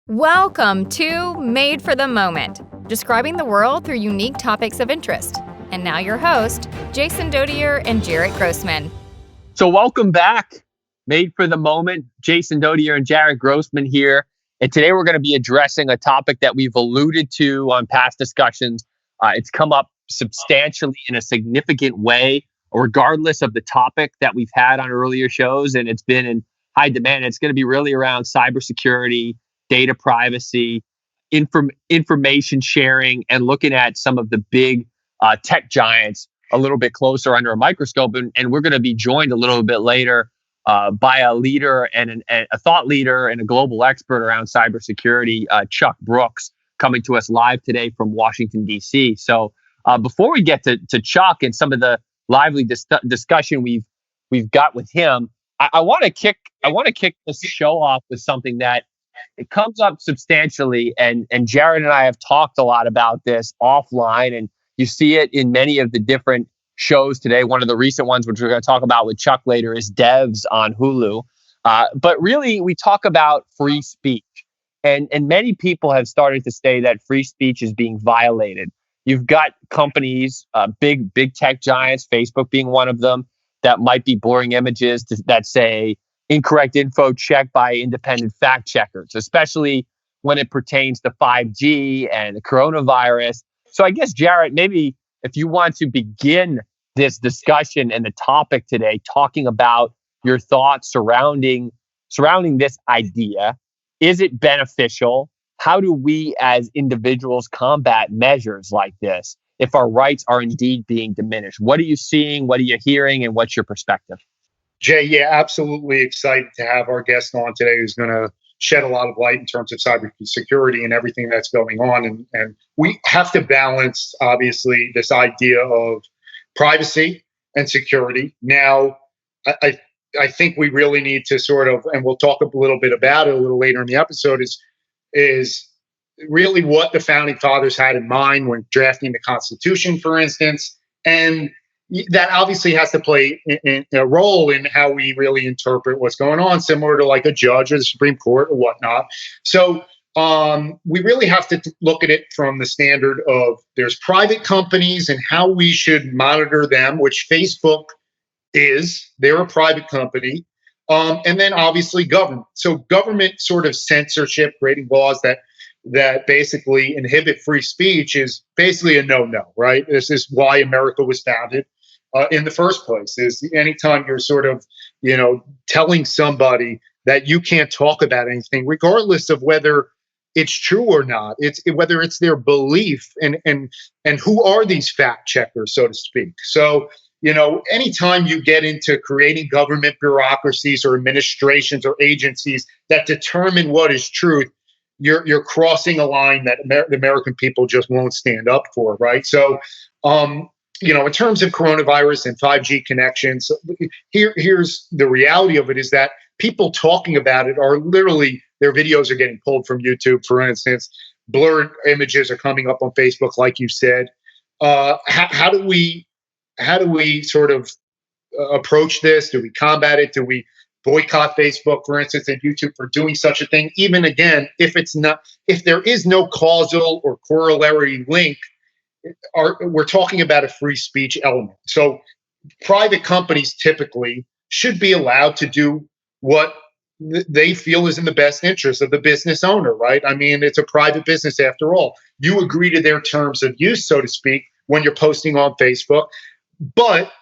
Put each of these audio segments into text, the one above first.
Welcome to Made for the Moment, describing the world through unique topics of interest. And now your host, Jason Dodier and Jarrett Grossman. So welcome back, Made for the Moment. Jason Dodier and Jarrett Grossman here. And today we're going to be addressing a topic that we've alluded to on past discussions. It's come up substantially in a significant way, regardless of the topic that we've had on earlier shows. And it's been in high demand. It's going to be really around cybersecurity, data privacy, information sharing, and looking at some of the big tech giants a little bit closer under a microscope. And we're going to be joined a little bit later by a leader and a thought leader and a global expert around cybersecurity, Chuck Brooks, coming to us live today from Washington, D.C. So before we get to Chuck and some of the lively discussion we've got with him, I want to kick this show off with something that it comes up substantially, and Jared and I have talked a lot about this offline, and you see it in many of the different shows today. One of the recent ones, which we're going to talk about with Chuck later, is Devs on Hulu. But really, we talk about free speech, and many people have started to say that free speech is being violated. You've got companies, big tech giants, Facebook being one of them, that might be blurring images that say incorrect info checked by independent fact checkers, especially when it pertains to 5G and the coronavirus. So I guess, Jarrett, maybe if you want to begin this discussion and the topic today, talking about your thoughts surrounding this idea. Is it beneficial? How do we as individuals combat measures like this if our rights are indeed being diminished? What are you seeing? What are you hearing? And what's your perspective? Jay, yeah, absolutely excited to have our guest on today who's going to shed a lot of light in terms of cybersecurity and everything that's going on. And we have to balance, obviously, this idea of privacy and security. Now, I think we really need to sort of, and we'll talk a little bit about it a little later in the episode, is really what the founding fathers had in mind when drafting the Constitution, for instance. And that obviously has to play a role in how we really interpret what's going on, similar to like a judge or the Supreme Court or whatnot. So we really have to look at it from the standard of there's private companies and how we should monitor them, which Facebook is. They're a private company. And then obviously government. So government sort of censorship, creating laws that basically inhibit free speech is basically a no-no, right? This is why America was founded. In the first place, is anytime you're sort of, telling somebody that you can't talk about anything, regardless of whether it's true or not, it's whether it's their belief and who are these fact checkers, so to speak. So, anytime you get into creating government bureaucracies or administrations or agencies that determine what is truth, you're crossing a line that the American people just won't stand up for, right? So, in terms of coronavirus and 5G connections, here's the reality of it is that people talking about it are literally, their videos are getting pulled from YouTube, for instance. Blurred images are coming up on Facebook, like you said. How do we sort of approach this? Do we combat it? Do we boycott Facebook, for instance, and YouTube for doing such a thing? Even again, if there is no causal or corollary link, we're talking about a free speech element. So private companies typically should be allowed to do what they feel is in the best interest of the business owner, right? I mean, it's a private business after all. You agree to their terms of use, so to speak, when you're posting on Facebook. But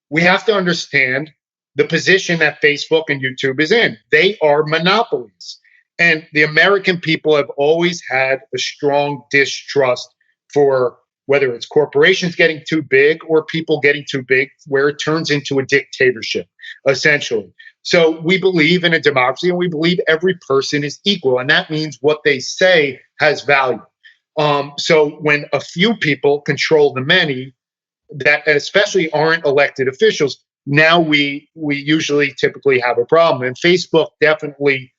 we have to understand the position that Facebook and YouTube is in. They are monopolies. And the American people have always had a strong distrust for whether it's corporations getting too big or people getting too big, where it turns into a dictatorship, essentially. So we believe in a democracy, and we believe every person is equal, and that means what they say has value. So when a few people control the many, that especially aren't elected officials, now we usually typically have a problem. And Facebook definitely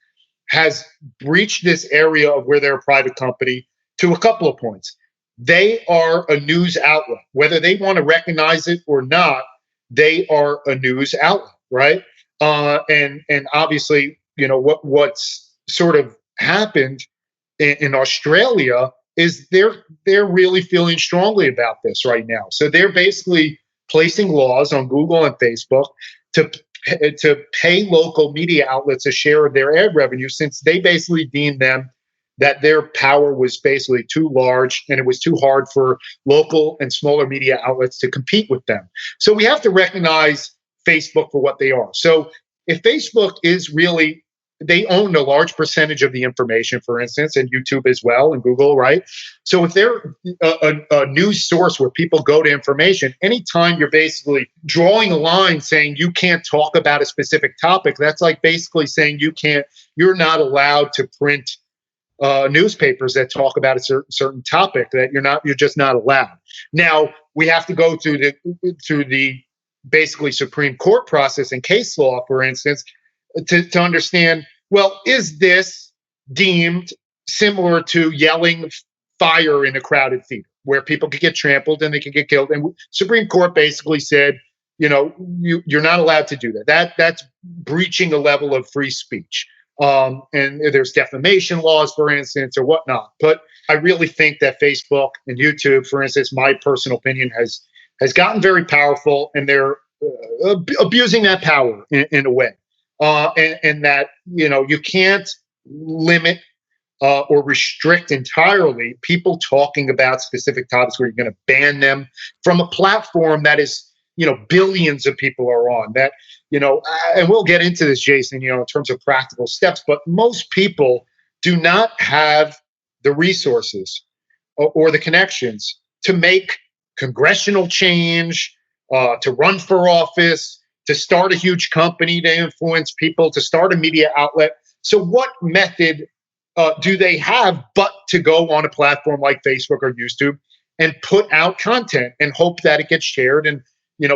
has breached this area of where they're a private company to a couple of points. They are a news outlet, whether they want to recognize it or not. They are a news outlet, right? And obviously, what's sort of happened in Australia is they're really feeling strongly about this right now. So they're basically placing laws on Google and Facebook to pay local media outlets a share of their ad revenue, since they basically deemed them that their power was basically too large and it was too hard for local and smaller media outlets to compete with them. So we have to recognize Facebook for what they are. So if Facebook is really, they own a large percentage of the information, for instance, and YouTube as well, and Google, right? So if they're a news source where people go to information, anytime you're basically drawing a line saying you can't talk about a specific topic, that's like basically saying you're not allowed to print newspapers that talk about a certain topic, that you're just not allowed. Now we have to go through the basically Supreme Court process and case law, for instance, to understand, well, is this deemed similar to yelling fire in a crowded theater where people could get trampled and they could get killed? And Supreme Court basically said, you're not allowed to do that. That's breaching a level of free speech. And there's defamation laws, for instance, or whatnot. But I really think that Facebook and YouTube, for instance, my personal opinion, has gotten very powerful, and they're abusing that power in a way. And that, you can't limit or restrict entirely people talking about specific topics where you're going to ban them from a platform that is, billions of people are on that, and we'll get into this, Jason, in terms of practical steps, but most people do not have the resources or the connections to make congressional change, to run for office, to start a huge company, to influence people, to start a media outlet. So what method do they have but to go on a platform like Facebook or YouTube and put out content and hope that it gets shared and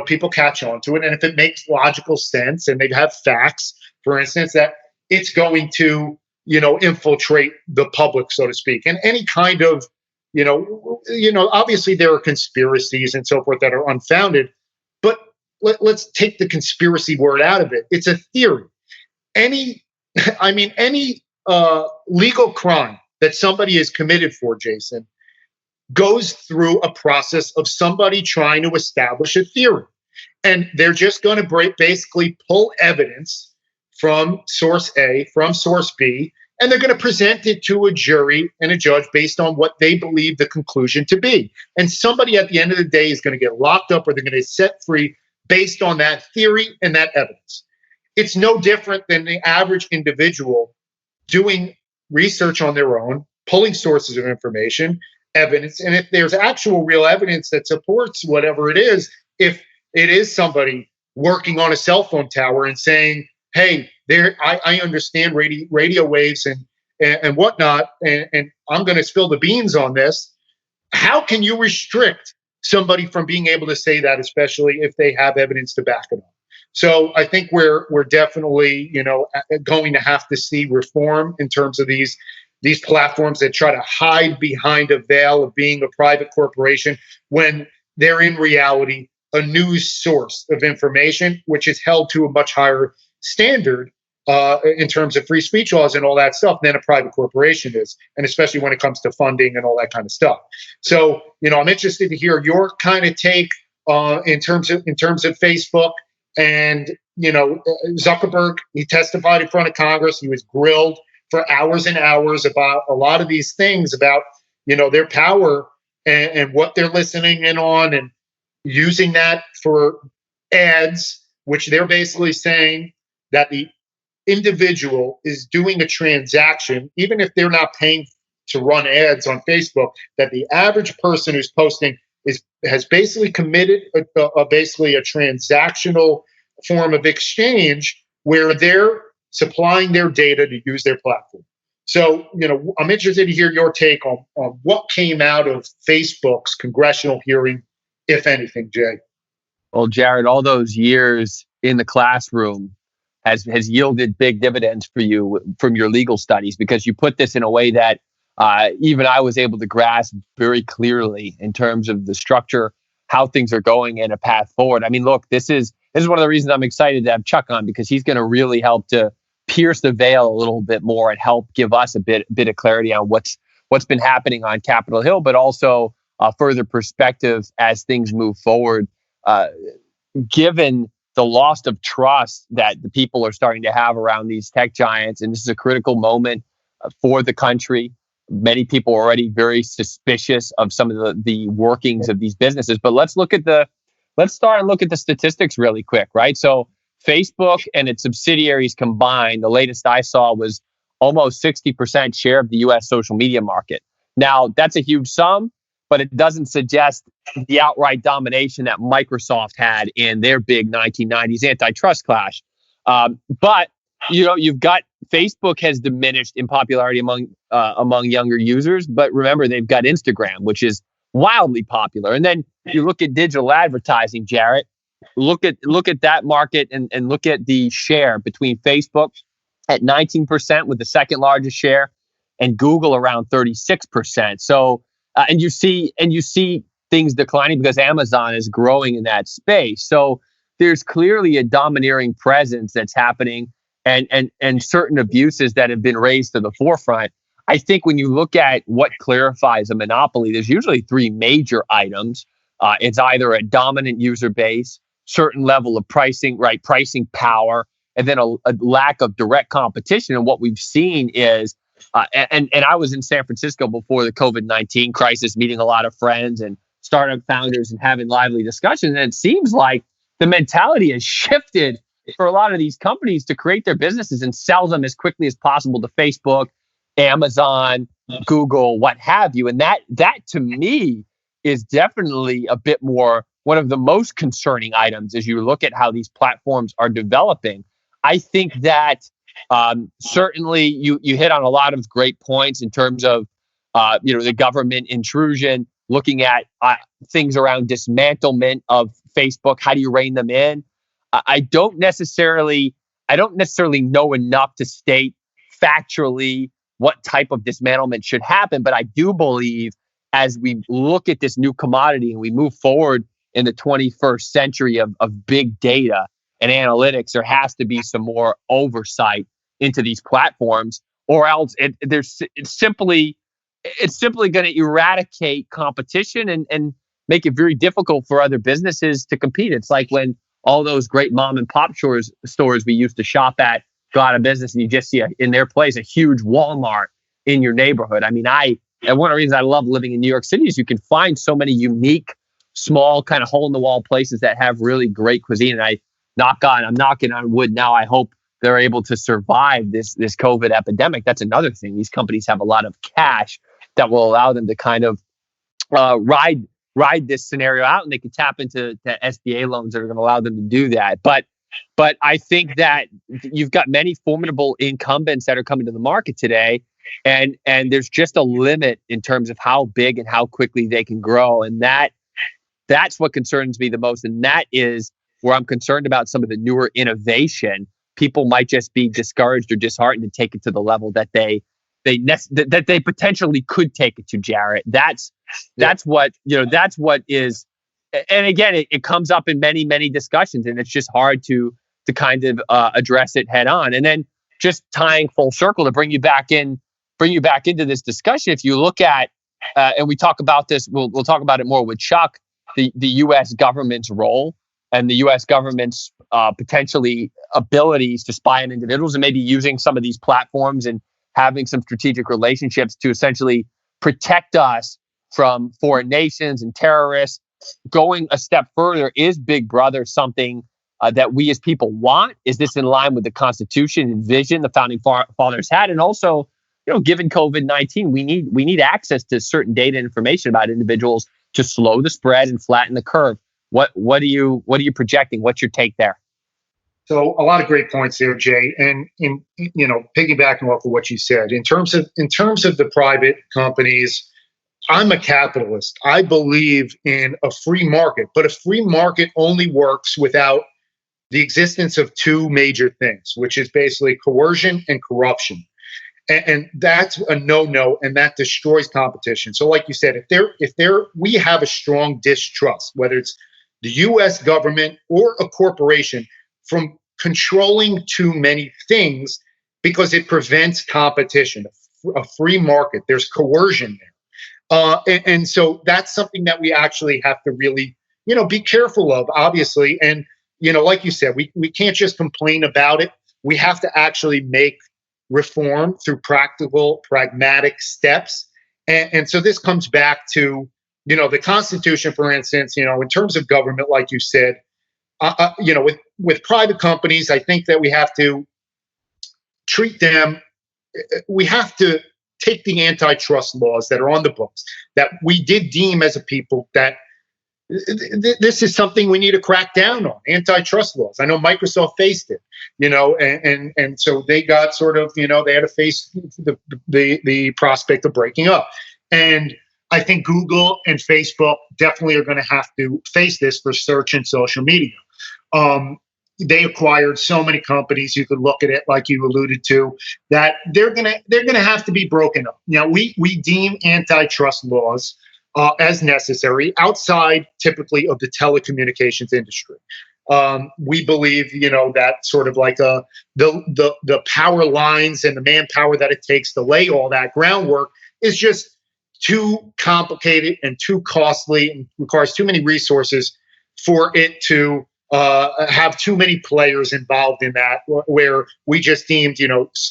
people catch on to it? And if it makes logical sense and they have facts, for instance, that it's going to, infiltrate the public, so to speak, and any kind of, obviously there are conspiracies and so forth that are unfounded, but let's take the conspiracy word out of it. It's a theory. Any legal crime that somebody is committed for, Jason, goes through a process of somebody trying to establish a theory. And they're just going to basically pull evidence from source A, from source B, and they're going to present it to a jury and a judge based on what they believe the conclusion to be. And somebody at the end of the day is going to get locked up, or they're going to get set free based on that theory and that evidence. It's no different than the average individual doing research on their own, pulling sources of information, evidence, and if there's actual real evidence that supports whatever it is, if it is somebody working on a cell phone tower and saying, hey, I understand radio waves and whatnot, and I'm going to spill the beans on this, how can you restrict somebody from being able to say that, especially if they have evidence to back it up? So I think we're definitely, going to have to see reform in terms of these platforms that try to hide behind a veil of being a private corporation when they're in reality a news source of information, which is held to a much higher standard in terms of free speech laws and all that stuff than a private corporation is, and especially when it comes to funding and all that kind of stuff. So, I'm interested to hear your kind of take in terms of Facebook. And, Zuckerberg, he testified in front of Congress. He was grilled for hours and hours about a lot of these things about, their power and what they're listening in on and using that for ads, which they're basically saying that the individual is doing a transaction, even if they're not paying to run ads on Facebook, that the average person who's posting has basically committed basically a transactional form of exchange where they're supplying their data to use their platform. So, I'm interested to hear your take on what came out of Facebook's congressional hearing, if anything, Jay. Well, Jared, all those years in the classroom has yielded big dividends for you from your legal studies, because you put this in a way that even I was able to grasp very clearly in terms of the structure, how things are going, and a path forward. I mean, look, this is one of the reasons I'm excited to have Chuck on, because he's going to really help to pierce the veil a little bit more and help give us a bit of clarity on what's been happening on Capitol Hill, but also further perspective as things move forward. Given the loss of trust that the people are starting to have around these tech giants, and this is a critical moment for the country. Many people are already very suspicious of some of the workings of these businesses. But let's start and look at the statistics really quick, right? So Facebook and its subsidiaries combined, the latest I saw was almost 60% share of the US social media market. Now, that's a huge sum, but it doesn't suggest the outright domination that Microsoft had in their big 1990s antitrust clash. But you've got Facebook has diminished in popularity among younger users, but remember, they've got Instagram, which is wildly popular. And then you look at digital advertising, Jarrett. Look at that market and look at the share between Facebook at 19% with the second largest share, and Google around 36%. So and you see things declining because Amazon is growing in that space. So there's clearly a domineering presence that's happening, and certain abuses that have been raised to the forefront. I think when you look at what clarifies a monopoly, there's usually three major items. It's either a dominant user base, certain level of pricing power, and then a lack of direct competition. And what we've seen is, and I was in San Francisco before the COVID-19 crisis, meeting a lot of friends and startup founders and having lively discussions. And it seems like the mentality has shifted for a lot of these companies to create their businesses and sell them as quickly as possible to Facebook, Amazon, Google, what have you. And that to me is definitely a bit more one of the most concerning items as you look at how these platforms are developing. I think that certainly you hit on a lot of great points in terms of the government intrusion, looking at things around dismantlement of Facebook. How do you rein them in? I don't necessarily know enough to state factually what type of dismantlement should happen, but I do believe as we look at this new commodity and we move forward in the 21st century of big data and analytics, there has to be some more oversight into these platforms, or else it's simply going to eradicate competition and make it very difficult for other businesses to compete. It's like when all those great mom and pop stores we used to shop at go out of business, and you just see in their place a huge Walmart in your neighborhood. I mean, and one of the reasons I love living in New York City is you can find so many unique, small, kind of hole in the wall places that have really great cuisine. And I'm knocking on wood now. I hope they're able to survive this COVID epidemic. That's another thing. These companies have a lot of cash that will allow them to kind of ride this scenario out, and they can tap into the SBA loans that are going to allow them to do that. But I think that you've got many formidable incumbents that are coming to the market today, and there's just a limit in terms of how big and how quickly they can grow. And that's what concerns me the most. And that is where I'm concerned about some of the newer innovation. People might just be discouraged or disheartened to take it to the level that they potentially could take it to, Jarrett. That's what is. And again, it comes up in many, many discussions, and it's just hard to kind of address it head on. And then just tying full circle to bring you back into this discussion. If you look at, and we talk about this, we'll talk about it more with Chuck, the U.S. government's role and the U.S. government's potentially abilities to spy on individuals, and maybe using some of these platforms and having some strategic relationships to essentially protect us from foreign nations and terrorists. Going a step further, is Big Brother something that we as people want? Is this in line with the Constitution and vision the founding fathers had? And also, given COVID-19, we need access to certain data and information about individuals to slow the spread and flatten the curve. What are you projecting? What's your take there? So a lot of great points there, Jay. And piggybacking off of what you said, in terms of the private companies, I'm a capitalist. I believe in a free market, but a free market only works without the existence of two major things, which is basically coercion and corruption. And that's a no-no, and that destroys competition. So like you said, we have a strong distrust, whether it's the US government or a corporation, from controlling too many things, because it prevents competition. A free market, there's coercion there. And so that's something that we actually have to really, be careful of, obviously. And, like you said, we can't just complain about it. We have to actually make reform through practical, pragmatic steps. And so this comes back to, the Constitution, for instance, in terms of government, like you said, with private companies, I think that we have to treat them, we have to take the antitrust laws that are on the books that we did deem as a people that this is something we need to crack down on, antitrust laws. I know Microsoft faced it, and so they got sort of, they had to face the prospect of breaking up. And I think Google and Facebook definitely are going to have to face this for search and social media. They acquired so many companies. You could look at it like you alluded to, that they're gonna have to be broken up. Now, we deem antitrust laws as necessary outside typically of the telecommunications industry. We believe, that sort of like the power lines and the manpower that it takes to lay all that groundwork is just too complicated and too costly, and requires too many resources for it to have too many players involved in that, where we just deemed,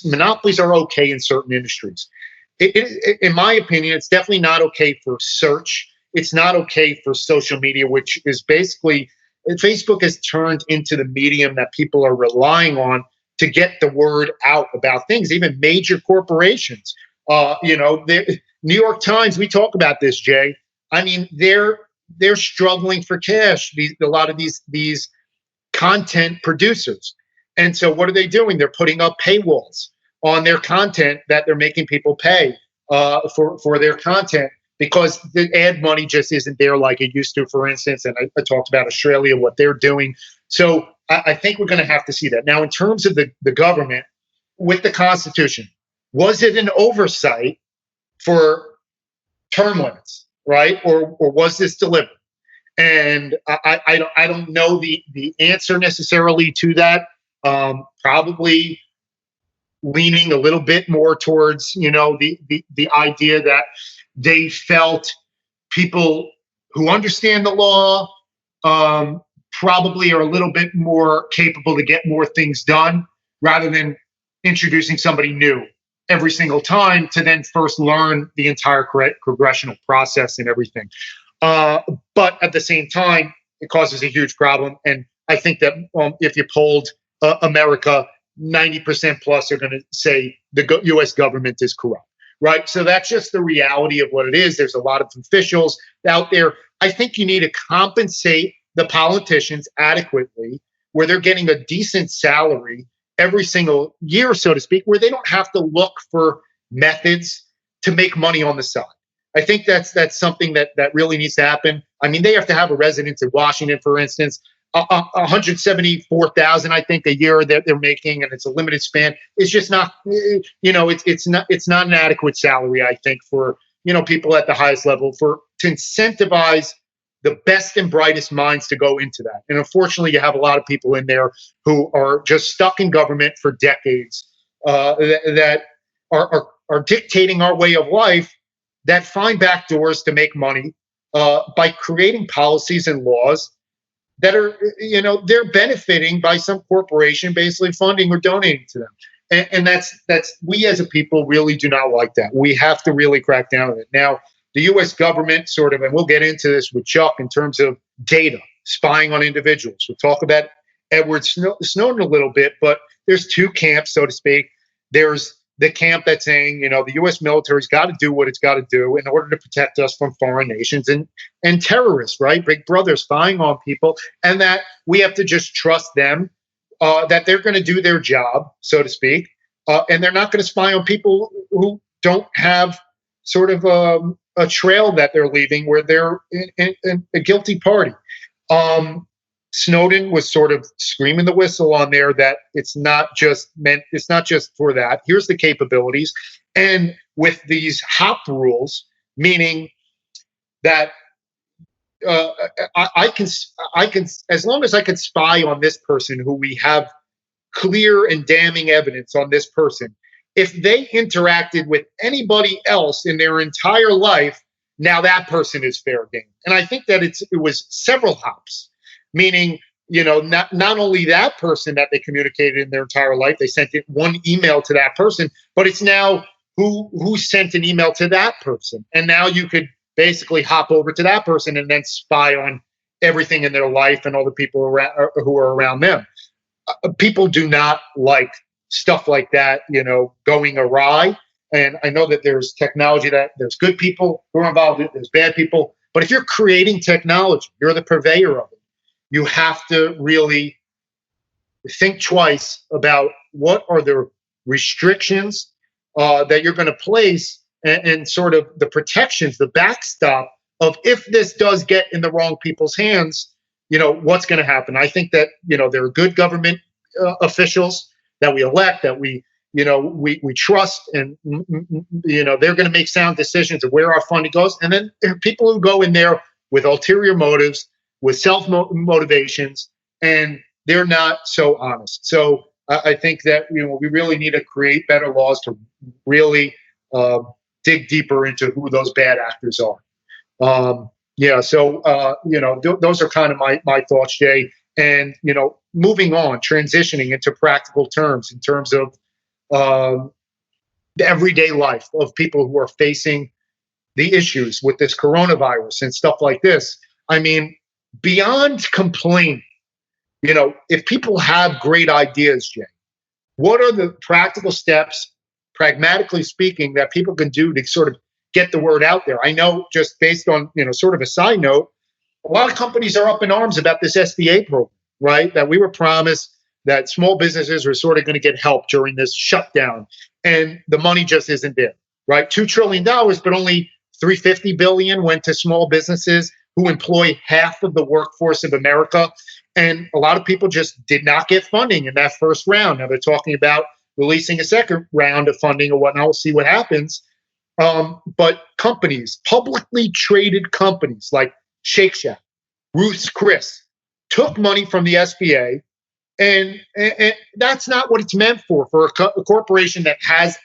monopolies are okay in certain industries. In my opinion, it's definitely not okay for search. It's not okay for social media, which is basically, Facebook has turned into the medium that people are relying on to get the word out about things, even major corporations. New York Times, we talk about this, Jay. I mean, they're struggling for cash, a lot of these content producers. And so what are they doing? They're putting up paywalls on their content that they're making people pay for their content, because the ad money just isn't there like it used to, for instance. And I talked about Australia, what they're doing. So I think we're going to have to see that. Now, in terms of the government, with the Constitution, was it an oversight for term limits, right? Or was this deliberate? And I don't know the answer necessarily to that. Probably leaning a little bit more towards, the idea that they felt people who understand the law probably are a little bit more capable to get more things done, rather than introducing somebody new every single time to then first learn the entire congressional process and everything. But at the same time, it causes a huge problem. And I think that if you polled America, 90% plus are going to say the U.S. government is corrupt, right? So that's just the reality of what it is. There's a lot of officials out there. I think you need to compensate the politicians adequately, where they're getting a decent salary every single year, so to speak, where they don't have to look for methods to make money on the side. I think that's something that really needs to happen. I mean, they have to have a residence in Washington, for instance, $174,000, I think, a year that they're making, and it's a limited span. It's just not, it's not an adequate salary, I think, for, people at the highest level to incentivize the best and brightest minds to go into that. And unfortunately, you have a lot of people in there who are just stuck in government for decades, that are dictating our way of life, that find back doors to make money by creating policies and laws that are, they're benefiting by some corporation basically funding or donating to them. And that's we as a people really do not like that. We have to really crack down on it. Now, the U.S. government sort of, and we'll get into this with Chuck in terms of data, spying on individuals. We'll talk about Edward Snowden a little bit, but there's two camps, so to speak. There's the camp that's saying, the U.S. military's got to do what it's got to do in order to protect us from foreign nations and terrorists, right? Big Brother spying on people, and that we have to just trust them, that they're going to do their job, so to speak, and they're not going to spy on people who don't have sort of a trail that they're leaving where they're in a guilty party. Snowden was sort of screaming the whistle on there that it's not just for that. Here's the capabilities. And with these HOP rules, meaning that I can, as long as I can spy on this person who we have clear and damning evidence on this person, if they interacted with anybody else in their entire life, now that person is fair game. And I think that it was several hops. Meaning, not only that person that they communicated in their entire life, they sent one email to that person, but it's now who sent an email to that person. And now you could basically hop over to that person and then spy on everything in their life and all the people who are around them. People do not like stuff like that, going awry. And I know that there's technology that there's good people who are involved, there's bad people. But if you're creating technology, you're the purveyor of it. You have to really think twice about what are the restrictions that you're going to place and sort of the protections, the backstop of if this does get in the wrong people's hands, what's going to happen. I think that, there are good government officials that we elect, that we trust, and, they're going to make sound decisions of where our funding goes. And then there are people who go in there with ulterior motives, with self-motivations, and they're not so honest. So I think that we really need to create better laws to really dig deeper into who those bad actors are. Those are kind of my thoughts, Jay. And moving on, transitioning into practical terms in terms of the everyday life of people who are facing the issues with this coronavirus and stuff like this. I mean, beyond complaining, if people have great ideas, Jay, what are the practical steps, pragmatically speaking, that people can do to sort of get the word out there? I know, just based on, sort of a side note, a lot of companies are up in arms about this SBA program, right? That we were promised that small businesses were sort of going to get help during this shutdown, and the money just isn't there, right? $2 trillion, but only $350 billion went to small businesses who employ half of the workforce of America. And a lot of people just did not get funding in that first round. Now they're talking about releasing a second round of funding or whatnot. We'll see what happens. But companies, publicly traded companies like Shake Shack, Ruth's Chris, took money from the SBA, and that's not what it's meant for a corporation that has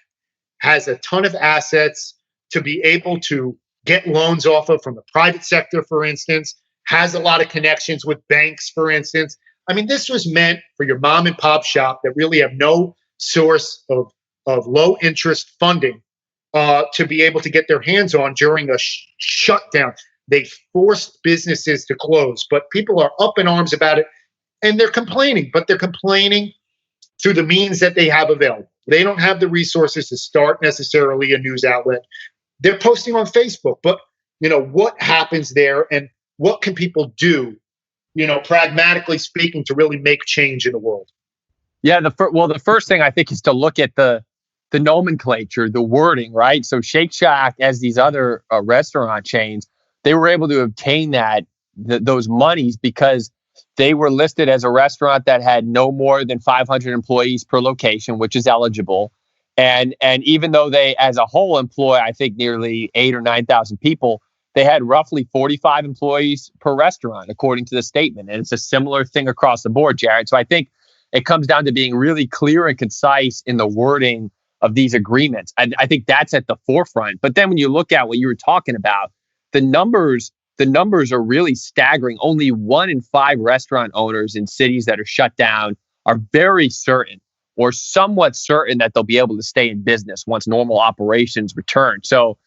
a ton of assets to be able to get loans off of from the private sector, for instance, has a lot of connections with banks, for instance. I mean, this was meant for your mom and pop shop that really have no source of low interest funding to be able to get their hands on during a shutdown. They forced businesses to close, but people are up in arms about it, and they're complaining, but they're complaining through the means that they have available. They don't have the resources to start necessarily a news outlet. They're posting on Facebook, but what happens there, and what can people do, pragmatically speaking, to really make change in the world? Yeah, the first thing I think is to look at the nomenclature, the wording, right? So Shake Shack, as these other restaurant chains, they were able to obtain those monies because they were listed as a restaurant that had no more than 500 employees per location, which is eligible. And even though they, as a whole, employ, I think, nearly 8,000 or 9,000 people, they had roughly 45 employees per restaurant, according to the statement. And it's a similar thing across the board, Jared. So I think it comes down to being really clear and concise in the wording of these agreements. I think that's at the forefront. But then when you look at what you were talking about, the numbers are really staggering. Only 1 in 5 restaurant owners in cities that are shut down are very certain or somewhat certain that they'll be able to stay in business once normal operations return. So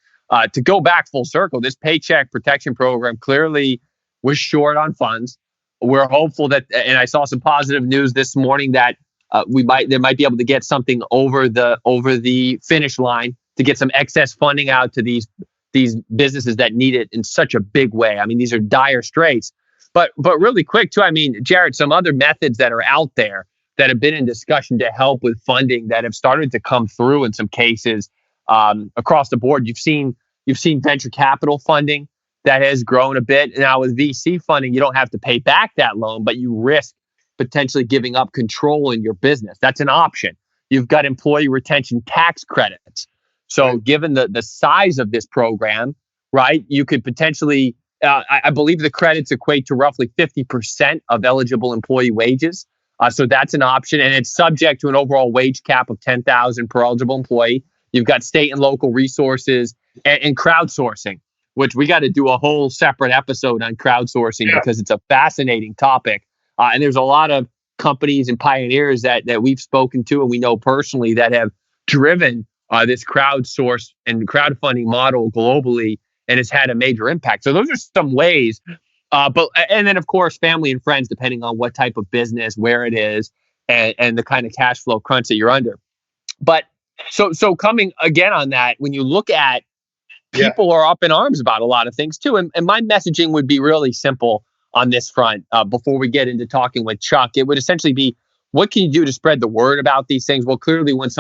to go back full circle, this Paycheck Protection Program clearly was short on funds. We're hopeful that, and I saw some positive news this morning that there might be able to get something over the finish line to get some excess funding out to these businesses that need it in such a big way. I mean, these are dire straits. But really quick too, I mean, Jared, some other methods that are out there that have been in discussion to help with funding that have started to come through in some cases across the board. You've seen venture capital funding that has grown a bit. Now with VC funding, you don't have to pay back that loan, but you risk potentially giving up control in your business. That's an option. You've got employee retention tax credits. So given the size of this program, right, you could potentially, I believe the credits equate to roughly 50% of eligible employee wages. So that's an option. And it's subject to an overall wage cap of $10,000 per eligible employee. You've got state and local resources and crowdsourcing, which we got to do a whole separate episode on crowdsourcing because it's a fascinating topic. And there's a lot of companies and pioneers that we've spoken to and we know personally that have driven this crowdsource and crowdfunding model globally, and it's had a major impact. So those are some ways. And then, of course, family and friends, depending on what type of business, where it is, and the kind of cash flow crunch that you're under. But so coming again on that, when you look at people are up in arms about a lot of things too. And my messaging would be really simple on this front. Before we get into talking with Chuck, it would essentially be, what can you do to spread the word about these things? Well, clearly when a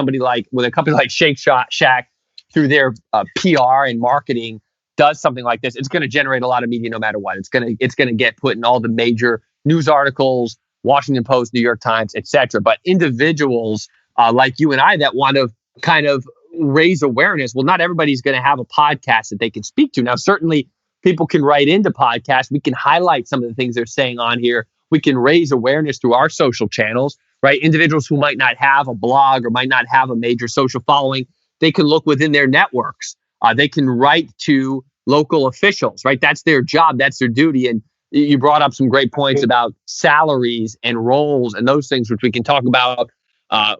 company like Shake Shack through their PR and marketing does something like this, it's going to generate a lot of media no matter what. It's going to get put in all the major news articles, Washington Post, New York Times, etc. But individuals like you and I that want to kind of raise awareness, well, not everybody's going to have a podcast that they can speak to. Now, certainly people can write into podcasts. We can highlight some of the things they're saying on here. We can raise awareness through our social channels, right? Individuals who might not have a blog or might not have a major social following, they can look within their networks. They can write to local officials, right? That's their job. That's their duty. And you brought up some great points about salaries and roles and those things, which we can talk about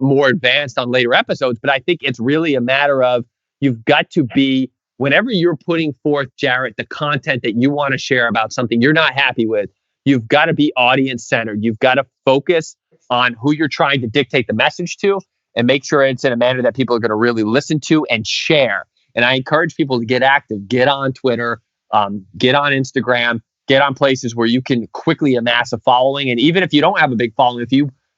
more advanced on later episodes. But I think it's really a matter of you've got to be, whenever you're putting forth, Jarrett, the content that you want to share about something you're not happy with, you've got to be audience centered. You've got to focus on who you're trying to dictate the message to and make sure it's in a manner that people are going to really listen to and share. And I encourage people to get active, get on Twitter, get on Instagram, get on places where you can quickly amass a following. And even if you don't have a big following,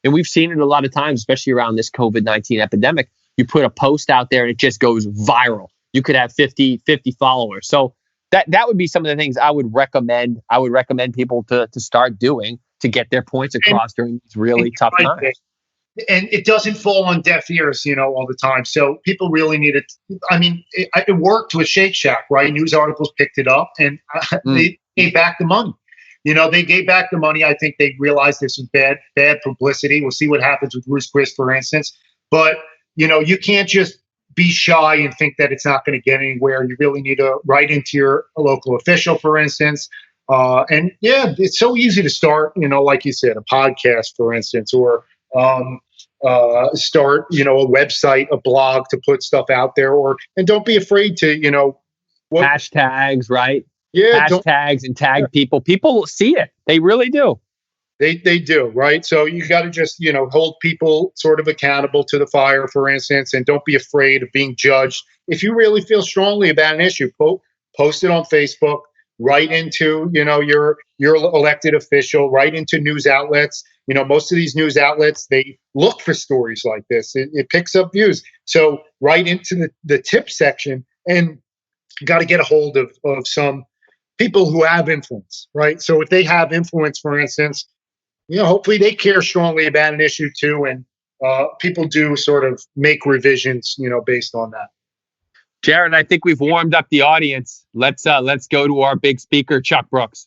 and we've seen it a lot of times, especially around this COVID-19 epidemic, you put a post out there and it just goes viral. You could have 50 followers. So that would be some of the things I would recommend. I would recommend people to start doing to get their points across during these really tough times. And it doesn't fall on deaf ears, all the time. So people really need it. I mean, it worked with Shake Shack, right? News articles picked it up and they gave back the money. They gave back the money. I think they realized this was bad publicity. We'll see what happens with Ruth Chris, for instance. But, you can't just be shy and think that it's not going to get anywhere. You really need to write into your local official, for instance. And it's so easy to start, like you said, a podcast, for instance, or start, a website, a blog to put stuff out there, and don't be afraid to, hashtags, right? Yeah. Hashtags and tag people. People see it. They really do. They do, right? So you got to just, hold people sort of accountable to the fire, for instance, and don't be afraid of being judged. If you really feel strongly about an issue, post it on Facebook, write into, your elected official, write into news outlets. Most of these news outlets, they look for stories like this. It picks up views. So write into the tip section, and you got to get a hold of some people who have influence, right? So if they have influence, for instance, hopefully they care strongly about an issue too, and people do sort of make revisions, based on that. Jared, I think we've warmed up the audience. Let's go to our big speaker, Chuck Brooks.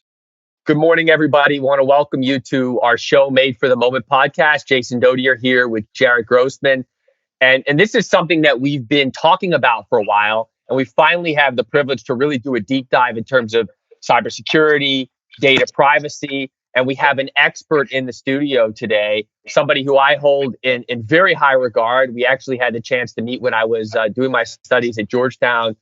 Good morning, everybody. Want to welcome you to our show, Made for the Moment podcast. Jason Dodier here with Jared Grossman. And this is something that we've been talking about for a while. And we finally have the privilege to really do a deep dive in terms of cybersecurity, data privacy. And we have an expert in the studio today, somebody who I hold in very high regard. We actually had the chance to meet when I was doing my studies at Georgetown.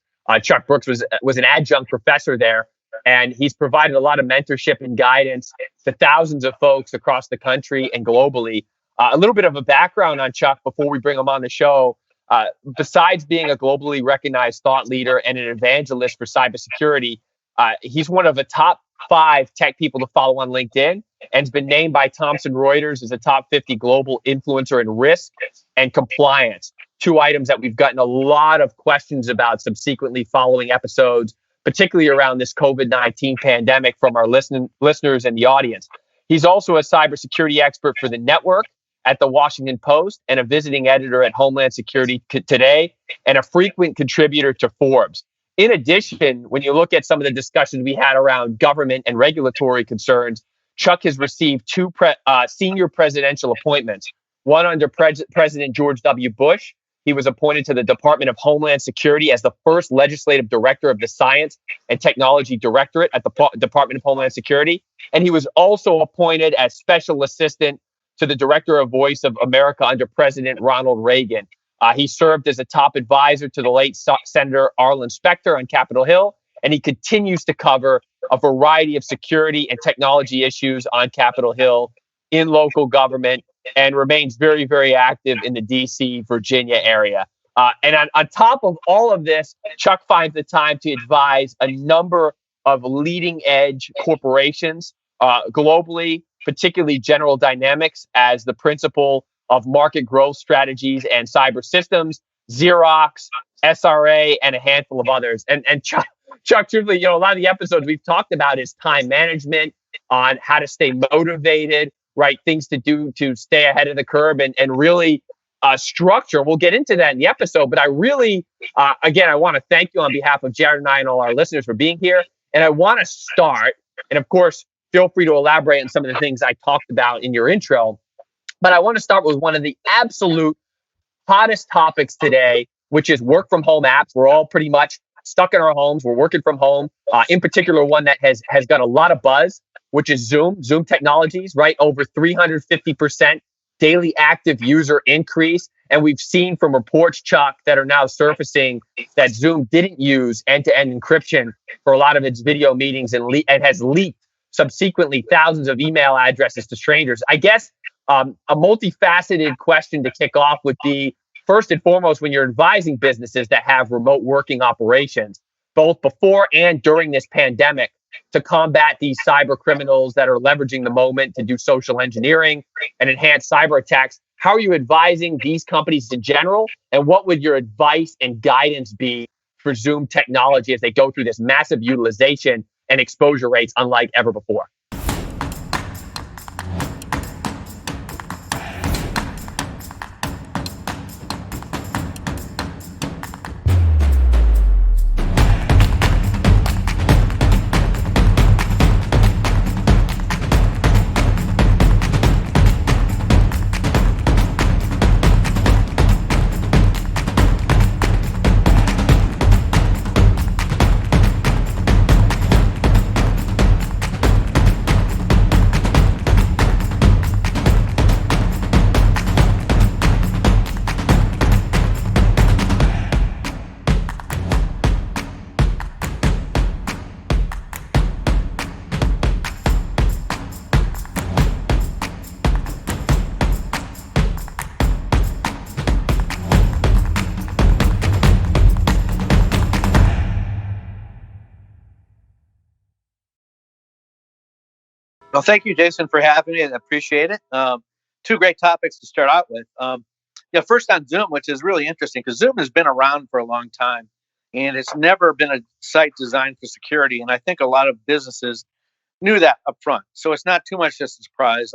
Chuck Brooks was an adjunct professor there. And he's provided a lot of mentorship and guidance to thousands of folks across the country and globally A little bit of a background on Chuck before we bring him on the show. Besides being a globally recognized thought leader and an evangelist for cybersecurity, he's one of the top 5 tech people to follow on LinkedIn and has been named by Thomson Reuters as a top 50 global influencer in risk and compliance. 2 items that we've gotten a lot of questions about subsequently following episodes, particularly around this COVID-19 pandemic from our listeners and the audience. He's also a cybersecurity expert for the network at the Washington Post and a visiting editor at Homeland Security Today and a frequent contributor to Forbes. In addition, when you look at some of the discussions we had around government and regulatory concerns, Chuck has received 2 senior presidential appointments, one under President George W. Bush. He was appointed to the Department of Homeland Security as the first legislative director of the Science and Technology Directorate at the Department of Homeland Security. And he was also appointed as special assistant to the Director of Voice of America under President Ronald Reagan. He served as a top advisor to the late Senator Arlen Specter on Capitol Hill, and he continues to cover a variety of security and technology issues on Capitol Hill in local government and remains very, very active in the D.C., Virginia area. And on top of all of this, Chuck finds the time to advise a number of leading edge corporations globally, particularly General Dynamics as the principal of market growth strategies and cyber systems, Xerox, SRA, and a handful of others. And Chuck, truthfully, a lot of the episodes we've talked about is time management, on how to stay motivated, right? Things to do to stay ahead of the curve and really structure. We'll get into that in the episode, but I really, again, I want to thank you on behalf of Jared and I and all our listeners for being here. And I want to start, and of course, feel free to elaborate on some of the things I talked about in your intro. But I want to start with one of the absolute hottest topics today, which is work from home apps. We're all pretty much stuck in our homes. We're working from home. In particular, one that has got a lot of buzz, which is Zoom Technologies, right? Over 350% daily active user increase. And we've seen from reports, Chuck, that are now surfacing that Zoom didn't use end-to-end encryption for a lot of its video meetings and has leaked subsequently thousands of email addresses to strangers. I guess a multifaceted question to kick off would be, first and foremost, when you're advising businesses that have remote working operations, both before and during this pandemic, to combat these cyber criminals that are leveraging the moment to do social engineering and enhance cyber attacks, how are you advising these companies in general? And what would your advice and guidance be for Zoom Technology as they go through this massive utilization and exposure rates unlike ever before? Well, thank you, Jason, for having me. I appreciate it. 2 great topics to start out with. First on Zoom, which is really interesting because Zoom has been around for a long time and it's never been a site designed for security. And I think a lot of businesses knew that up front. So it's not too much just a surprise.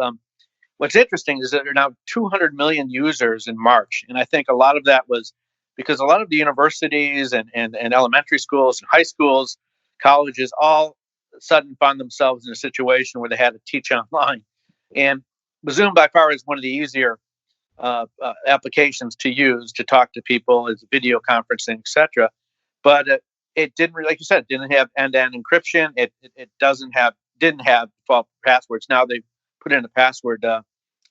What's interesting is that there are now 200 million users in March. And I think a lot of that was because a lot of the universities and elementary schools and high schools, colleges, all sudden found themselves in a situation where they had to teach online. And Zoom by far is one of the easier applications to use to talk to people. It's video conferencing, etc. But it didn't, like you said, didn't have end-to-end encryption. It didn't have default passwords. Now they've put in a password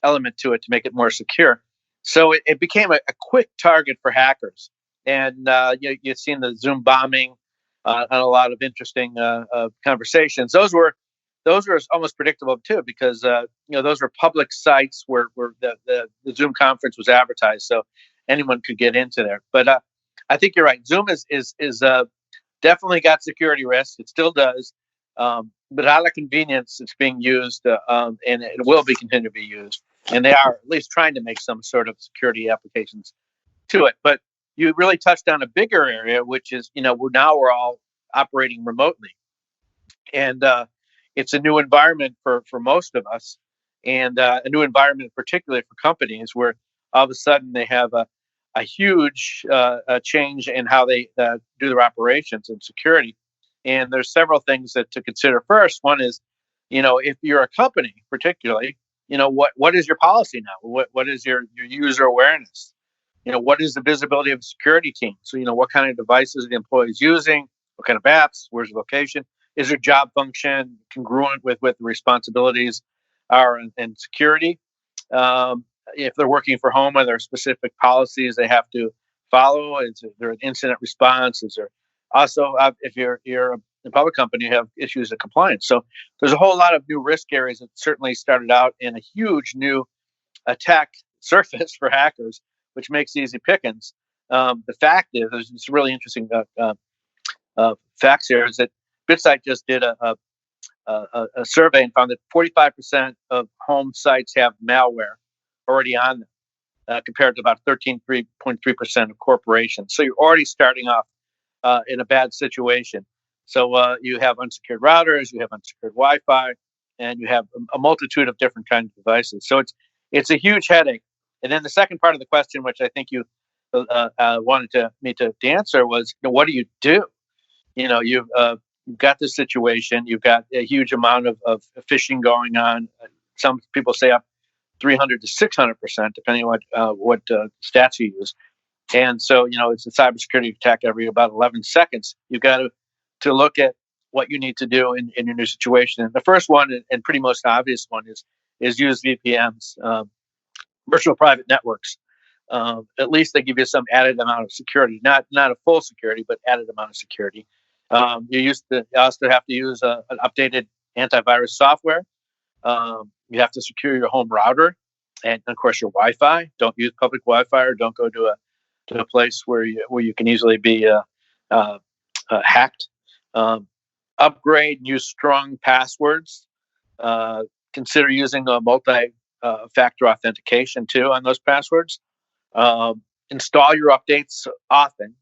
element to it to make it more secure. So it became a quick target for hackers. And you've seen the Zoom bombing on a lot of interesting conversations. Those were those are almost predictable too, because those were public sites where the Zoom conference was advertised, so anyone could get into there. But I think you're right. Zoom is definitely got security risks. It still does, but out of convenience, it's being used, and it will be continue to be used. And they are at least trying to make some sort of security applications to it. But you really touched on a bigger area, which is we're all operating remotely, and it's a new environment for most of us, and a new environment particularly for companies where all of a sudden they have a huge change in how they do their operations and security. And there's several things to consider. First, one is, if you're a company particularly, what is your policy now? What is your user awareness? What is the visibility of the security team? So, what kind of devices are the employees using? What kind of apps? Where's the location? Is their job function congruent with what the responsibilities are in security? If they're working from home, are there specific policies they have to follow? Is there an incident response? Is there also, if you're a public company, you have issues of compliance? So there's a whole lot of new risk areas that certainly started out in a huge new attack surface for hackers, which makes easy pickings. The fact is, it's really interesting facts here, is that BitSight just did a survey and found that 45% of home sites have malware already on them, compared to about 13.3% of corporations. So you're already starting off in a bad situation. So you have unsecured routers, you have unsecured Wi-Fi, and you have a multitude of different kinds of devices. So it's a huge headache. And then the second part of the question, which I think you wanted me to answer, was, what do you do? You've got this situation. You've got a huge amount of phishing going on. Some people say up 300 to 600%, depending on what stats you use. And so, it's a cybersecurity attack every about 11 seconds. You've got to look at what you need to do in your new situation. And the first one, and pretty most obvious one, is use VPNs, virtual private networks. At least they give you some added amount of security, not a full security, but added amount of security. You also have to use an updated antivirus software. You have to secure your home router, and of course your Wi-Fi. Don't use public Wi-Fi, or don't go to a place where you can easily be hacked. Upgrade and use strong passwords. Consider using a multi-factor authentication too on those passwords. Install your updates often,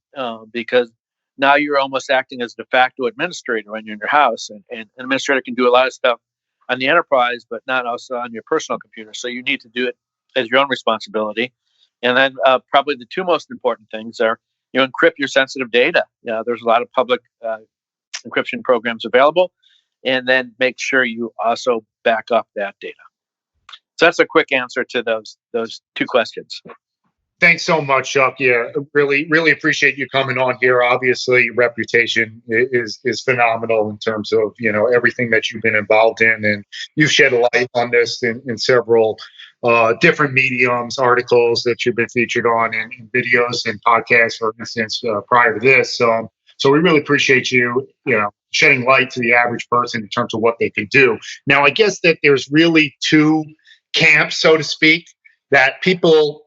because now you're almost acting as de facto administrator when you're in your house, and an administrator can do a lot of stuff on the enterprise, but not also on your personal computer. So you need to do it as your own responsibility. And then probably the two most important things are, encrypt your sensitive data. There's a lot of public encryption programs available, and then make sure you also back up that data. So that's a quick answer to those two questions. Thanks so much, Chuck. Yeah, really, really appreciate you coming on here. Obviously, your reputation is phenomenal in terms of, everything that you've been involved in, and you've shed a light on this in several different mediums, articles that you've been featured on, and videos and podcasts, for instance, prior to this. So we really appreciate you, shedding light to the average person in terms of what they can do. Now, I guess that there's really two camps, so to speak, that people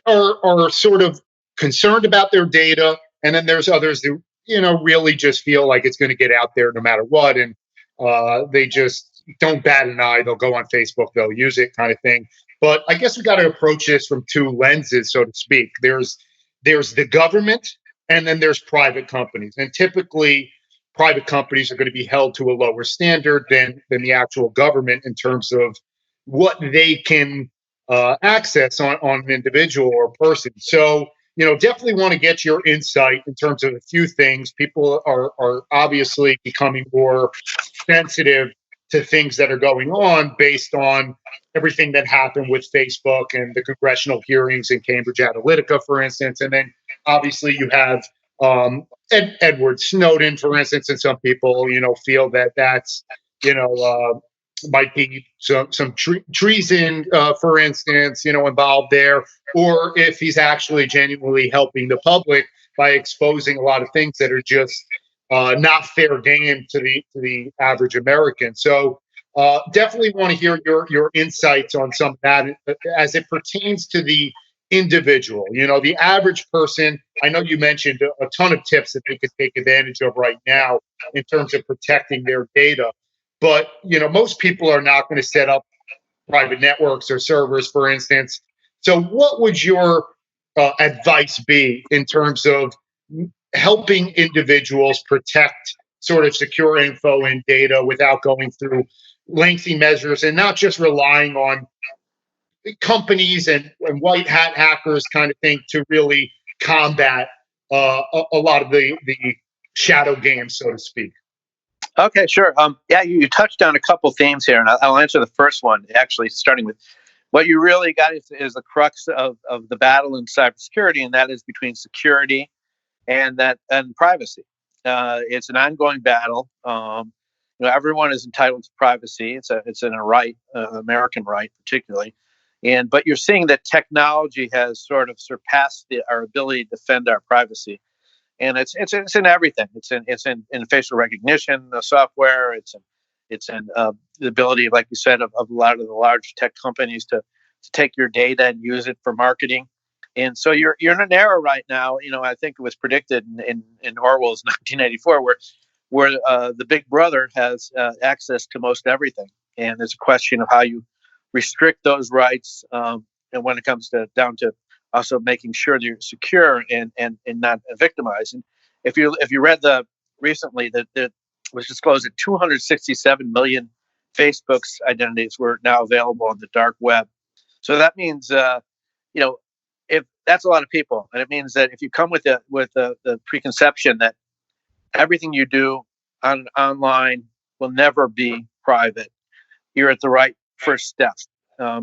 are sort of concerned about their data, and then there's others who really just feel like it's going to get out there no matter what, and they just don't bat an eye. They'll go on Facebook, they'll use it, kind of thing. But I guess we got to approach this from two lenses, so to speak. There's the government, and then there's private companies, and typically private companies are going to be held to a lower standard than the actual government in terms of what they can access on an individual or person. So, definitely want to get your insight in terms of a few things. People are obviously becoming more sensitive to things that are going on based on everything that happened with Facebook and the congressional hearings in Cambridge Analytica, for instance. And then obviously you have Edward Snowden, for instance, and some people, feel that that's, might be some treason, for instance, involved there, or if he's actually genuinely helping the public by exposing a lot of things that are just not fair game to the average American. So definitely want to hear your insights on some of that as it pertains to the individual. The average person. I know you mentioned a ton of tips that they could take advantage of right now in terms of protecting their data. But most people are not going to set up private networks or servers, for instance. So, what would your advice be in terms of helping individuals protect sort of secure info and data without going through lengthy measures and not just relying on companies and white hat hackers kind of thing to really combat a lot of the shadow games, so to speak? Okay, sure. Yeah, you touched on a couple themes here, and I'll answer the first one, actually, starting with what you really got is the crux of the battle in cybersecurity, and that is between security and privacy. It's an ongoing battle. Everyone is entitled to privacy. It's a right, American right, particularly. But you're seeing that technology has sort of surpassed our ability to defend our privacy. And it's in everything. It's in facial recognition software. It's in the ability, like you said, of a lot of the large tech companies to take your data and use it for marketing. And so you're in an era right now. I think it was predicted in Orwell's 1984, where the big brother has access to most everything. And there's a question of how you restrict those rights, and when it comes down to also making sure that you're secure and not victimized. And if you read recently that was disclosed that 267 million Facebook's identities were now available on the dark web. So that means if that's a lot of people, and it means that if you come with the preconception that everything you do online will never be private, you're at the right first step,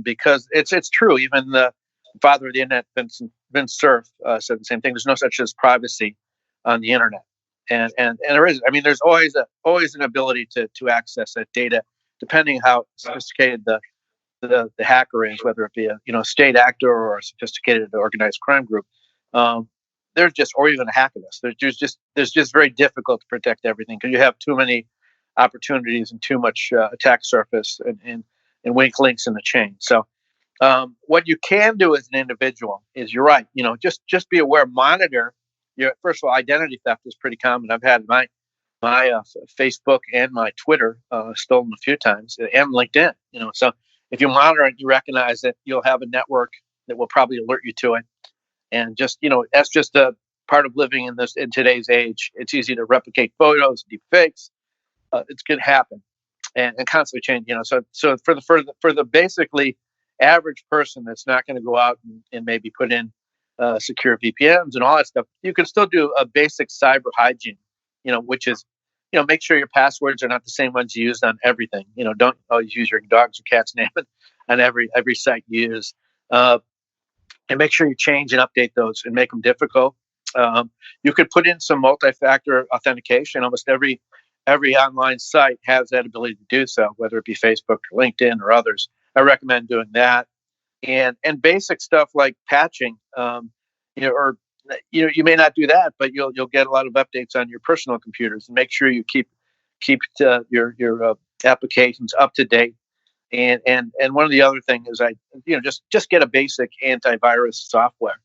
because it's true. Even the father of the internet, Vince Cerf, said the same thing. There's no such as privacy on the internet, and there is. I mean, there's always an ability to access that data, depending how sophisticated the hacker is, whether it be a state actor or a sophisticated organized crime group. They're just, or even a hacktivist. There's just very difficult to protect everything because you have too many opportunities and too much attack surface and weak links in the chain. So what you can do as an individual is, you're right, just be aware, monitor your, first of all, identity theft is pretty common. I've had my Facebook and my Twitter stolen a few times, and LinkedIn. So if you monitor it, you recognize that you'll have a network that will probably alert you to it. And just, that's just a part of living in today's age. It's easy to replicate photos, deep fakes. It's going to happen and constantly change. So for the basically average person that's not going to go out and maybe put in secure VPNs and all that stuff, you can still do a basic cyber hygiene, which is, make sure your passwords are not the same ones you use on everything. Don't always use your dog's or cat's name on every site you use. And make sure you change and update those and make them difficult. You could put in some multi-factor authentication. Almost every online site has that ability to do so, whether it be Facebook or LinkedIn or others. I recommend doing that. And basic stuff like patching, or you may not do that, but you'll get a lot of updates on your personal computers, and make sure you keep your applications up to date. And one of the other things is just get a basic antivirus software.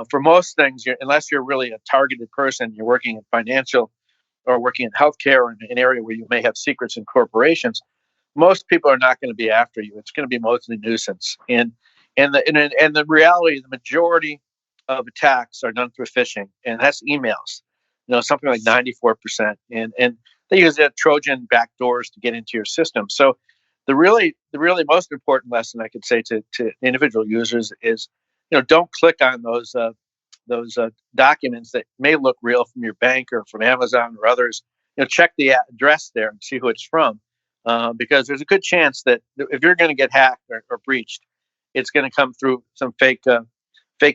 For most things, unless you're really a targeted person, you're working in financial or working in healthcare or in an area where you may have secrets in corporations, most people are not going to be after you. It's going to be mostly nuisance. And the reality, the majority of attacks are done through phishing, and that's emails. Something like 94%, and they use Trojan backdoors to get into your system. So the really most important lesson I could say to individual users is, don't click on those documents that may look real from your bank or from Amazon or others. Check the address there and see who it's from, because there's a good chance that if you're going to get hacked or breached, it's going to come through some fake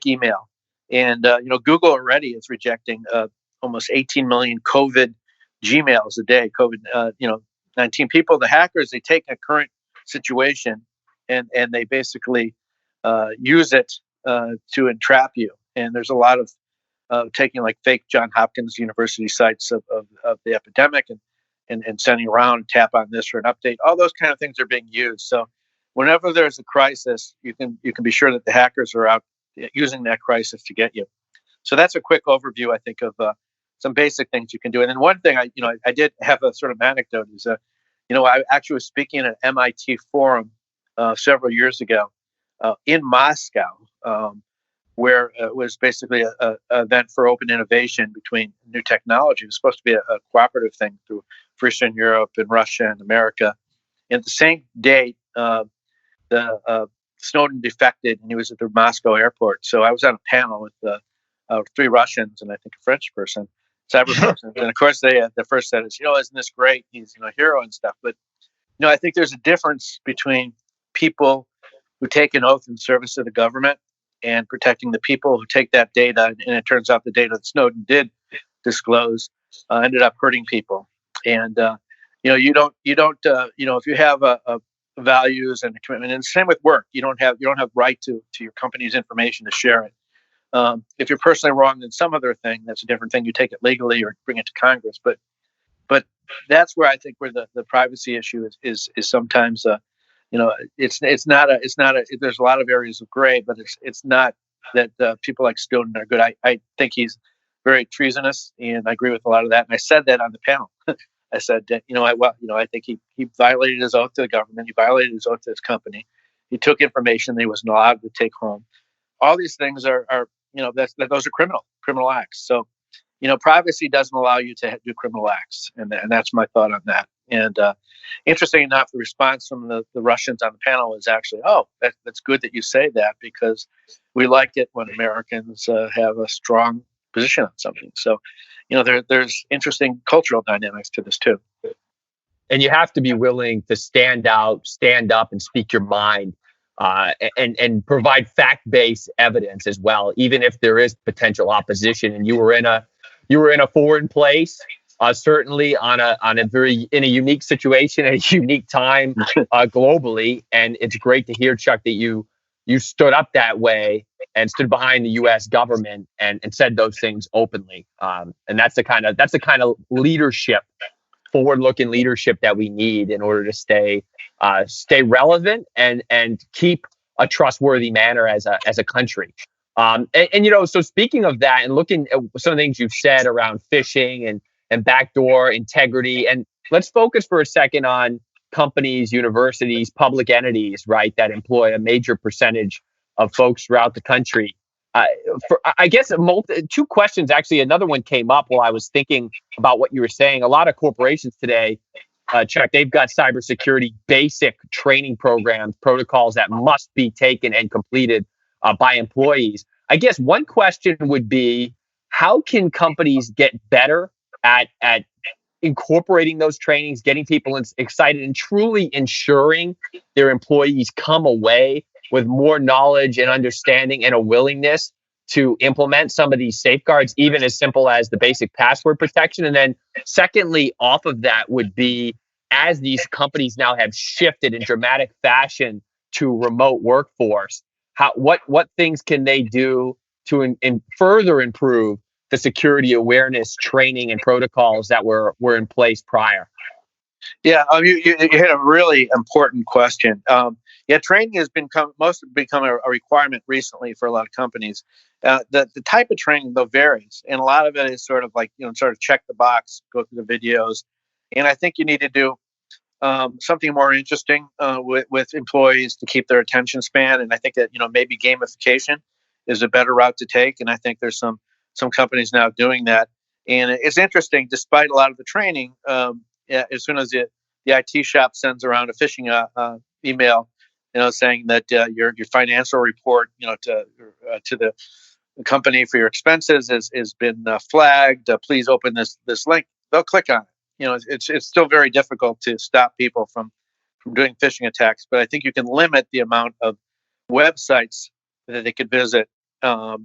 email. And Google already is rejecting almost 18 million COVID Gmails a day. COVID 19 people. The hackers, they take a current situation and they basically use it to entrap you. And there's a lot of taking like fake John Hopkins University sites of the epidemic and sending around and tap on this for an update. All those kind of things are being used. So whenever there's a crisis, you can be sure that the hackers are out using that crisis to get you. So that's a quick overview, I think, of some basic things you can do. And then one thing I did have a sort of anecdote is, I actually was speaking at an MIT forum several years ago in Moscow, where it was basically an event for open innovation between new technology. It was supposed to be a cooperative thing through Eastern Europe and Russia and America. And at the same date, Snowden defected, and he was at the Moscow airport. So I was on a panel with 3 Russians and I think a French person, cyber person. And of course, the first said is, isn't this great? He's a hero and stuff. But I think there's a difference between people who take an oath in service to the government and protecting the people who take that data. And it turns out the data that Snowden did disclose ended up hurting people. And you don't if you have a values and a commitment, and the same with work, you don't have right to your company's information to share it. If you're personally wronged in some other thing, that's a different thing. You take it legally or bring it to Congress. But that's where I think where the privacy issue is sometimes it's not there's a lot of areas of gray, but it's not that people like Snowden are good. I think he's very treasonous, and I agree with a lot of that. And I said that on the panel. I said that I think he violated his oath to the government. He violated his oath to his company. He took information that he wasn't allowed to take home. All these things are those are criminal acts. So privacy doesn't allow you to do criminal acts, and that's my thought on that. And interesting enough, the response from the Russians on the panel was actually, that's good that you say that, because we like it when Americans have a strong position on something. So, there's interesting cultural dynamics to this too. And you have to be willing to stand up, and speak your mind, and provide fact-based evidence as well, even if there is potential opposition. And you were in a foreign place, certainly in a unique situation, at a unique time globally. And it's great to hear, Chuck, that you stood up that way and stood behind the U.S. government and said those things openly. And that's the kind of leadership, forward-looking leadership that we need in order to stay relevant and keep a trustworthy manner as a country. So speaking of that, and looking at some of the things you've said around phishing and backdoor integrity, and let's focus for a second on companies, universities, public entities, right, that employ a major percentage of folks throughout the country. I guess 2 questions, actually. Another one came up while I was thinking about what you were saying. A lot of corporations today, Chuck, they've got cybersecurity basic training programs, protocols that must be taken and completed by employees. I guess one question would be, how can companies get better at incorporating those trainings, getting people excited, and truly ensuring their employees come away with more knowledge and understanding and a willingness to implement some of these safeguards, even as simple as the basic password protection? And then secondly, off of that would be, as these companies now have shifted in dramatic fashion to remote workforce, what things can they do to further improve the security awareness training and protocols that were in place prior? Yeah, you hit a really important question. Training has become a requirement recently for a lot of companies. The type of training, though, varies, and a lot of it is sort of like sort of check the box, go through the videos, and I think you need to do something more interesting with employees to keep their attention span. And I think that maybe gamification is a better route to take, and I think there's some companies now doing that. And it's interesting, despite a lot of the training, as soon as the IT shop sends around a phishing email, saying that your financial report, to the company for your expenses has been flagged. Please open this link. They'll click on it. It's still very difficult to stop people from doing phishing attacks, but I think you can limit the amount of websites that they could visit as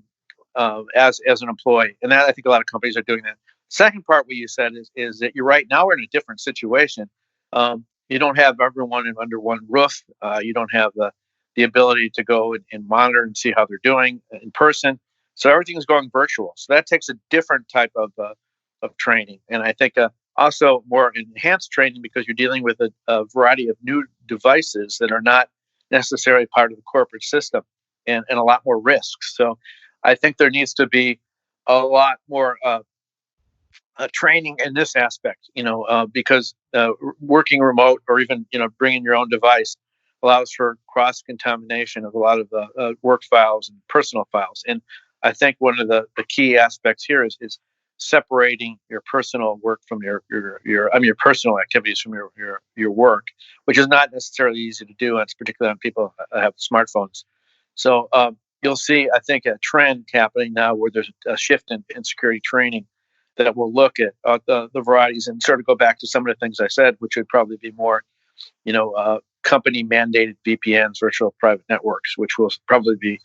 an employee, and that I think a lot of companies are doing that. Second part, what you said is that you're right. Now we're in a different situation. You don't have everyone under one roof. You don't have the ability to go and monitor and see how they're doing in person. So everything is going virtual. So that takes a different type of training, and I think also more enhanced training because you're dealing with a variety of new devices that are not necessarily part of the corporate system, and a lot more risks. So I think there needs to be a lot more training in this aspect, because working remote or even bringing your own device allows for cross contamination of a lot of work files and personal files. And I think one of the key aspects here is separating your personal work from your personal activities from your work, which is not necessarily easy to do, and it's particularly on people that have smartphones. So you'll see, I think, a trend happening now where there's a shift in security training that will look at the varieties and sort of go back to some of the things I said, which would probably be more, company mandated VPNs, virtual private networks, which will probably be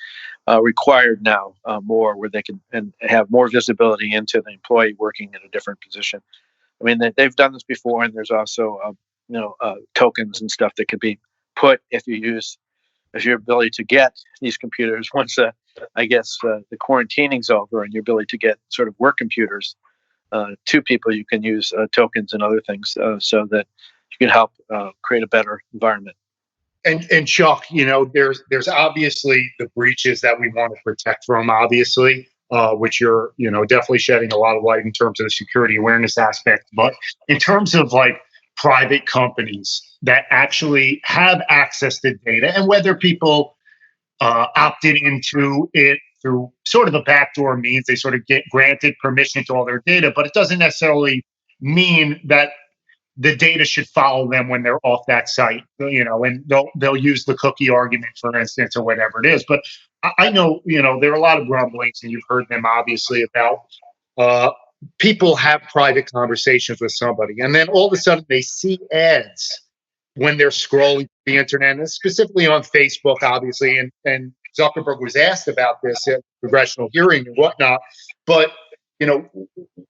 required now more, where they can and have more visibility into the employee working in a different position. I mean, they've done this before, and there's also tokens and stuff that could be put if your ability to get these computers once the quarantining's over and your ability to get sort of work computers to people, you can use tokens and other things so that you can help create a better environment. And Chuck, there's obviously the breaches that we want to protect from, obviously, which you're, definitely shedding a lot of light in terms of the security awareness aspect. But in terms of like private companies that actually have access to data, and whether people opted into it through sort of a backdoor means, they sort of get granted permission to all their data, but it doesn't necessarily mean that the data should follow them when they're off that site, and they'll use the cookie argument, for instance, or whatever it is. But I know, there are a lot of grumblings, and you've heard them obviously about people have private conversations with somebody, and then all of a sudden they see ads when they're scrolling the internet, and specifically on Facebook, obviously, and Zuckerberg was asked about this at congressional hearing and whatnot. But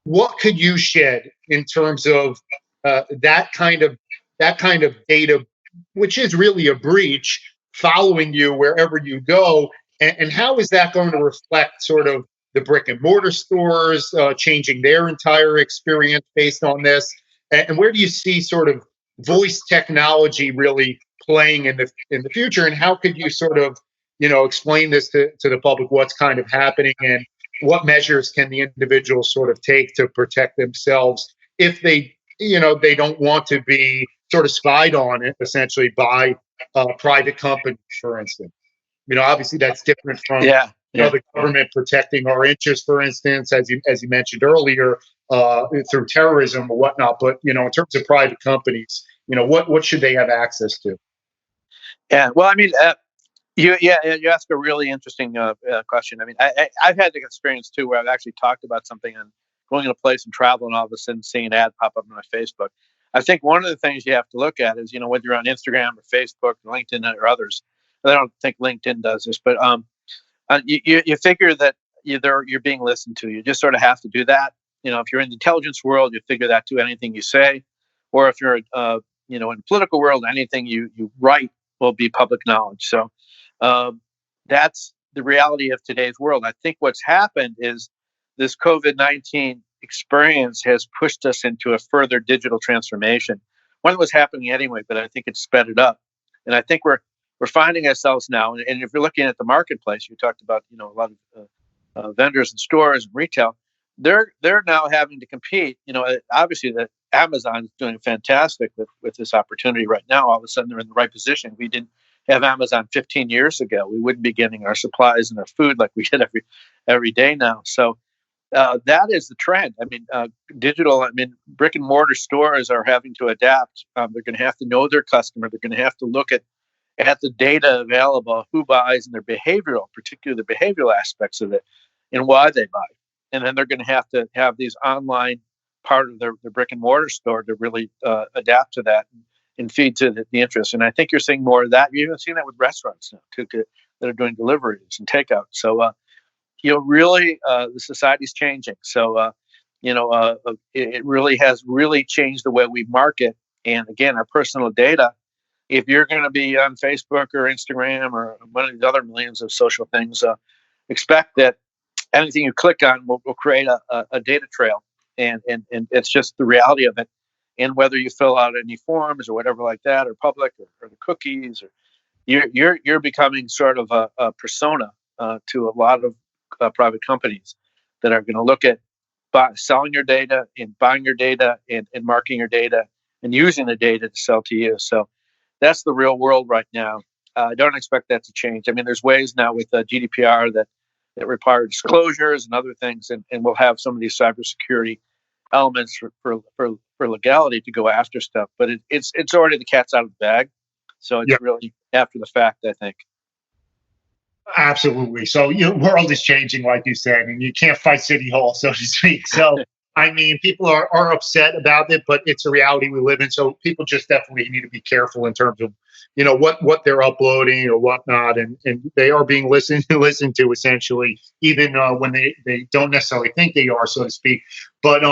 what could you shed in terms of that kind of data, which is really a breach, following you wherever you go, and how is that going to reflect sort of the brick and mortar stores changing their entire experience based on this, and where do you see sort of voice technology really playing in the future, and how could you sort of explain this to the public, what's kind of happening, and what measures can the individuals sort of take to protect themselves if they don't want to be sort of spied on, essentially, by private companies, for instance. Obviously that's different from the government protecting our interests, for instance, as you mentioned earlier, through terrorism or whatnot. But in terms of private companies, what should they have access to? Yeah, well, I mean, you ask a really interesting question. I mean, I've had the experience too, where I've actually talked about something and going to a place and travel, and all of a sudden seeing an ad pop up on my Facebook. I think one of the things you have to look at is, whether you're on Instagram or Facebook or LinkedIn or others. I don't think LinkedIn does this, but you figure that you're being listened to. You just sort of have to do that. If you're in the intelligence world, you figure that too. Anything you say, or if you're in the political world, anything you write will be public knowledge. So that's the reality of today's world. I think what's happened is this COVID-19 experience has pushed us into a further digital transformation. One that was happening anyway, but I think it's sped it up. And I think we're finding ourselves now, and if you're looking at the marketplace, you talked about a lot of vendors and stores and retail. They're now having to compete. Obviously that Amazon is doing fantastic with this opportunity right now. All of a sudden they're in the right position. We didn't have Amazon 15 years ago. We wouldn't be getting our supplies and our food like we get every day now. So that is the trend. I mean, digital. I mean, brick and mortar stores are having to adapt. They're going to have to know their customer. They're going to have to look at the data available, who buys, and their behavioral, particularly the behavioral aspects of it, and why they buy. And then they're going to have these online part of their brick and mortar store to really adapt to that and feed to the interest. And I think you're seeing more of that. You're even seeing that with restaurants now too, that are doing deliveries and takeout. So really, the society's changing. So it really has changed the way we market. And again, our personal data. If you're going to be on Facebook or Instagram or one of the other millions of social things, expect that anything you click on will create a data trail, and it's just the reality of it. And whether you fill out any forms or whatever like that, or public or the cookies, or you're becoming sort of a persona to a lot of private companies that are going to look at selling your data and buying your data and marking your data and using the data to sell to you. So that's the real world right now. I don't expect that to change. I mean, there's ways now with GDPR that require disclosures and other things, and we'll have some of these cybersecurity elements for legality to go after stuff. But it's already the cat's out of the bag, so it's really after the fact, I think. Absolutely. So your world is changing, like you said, and you can't fight City Hall, so to speak. So, I mean, people are upset about it, but it's a reality we live in. So people just definitely need to be careful in terms of, what they're uploading or whatnot. And they are being listened to essentially, even when they don't necessarily think they are, so to speak. But,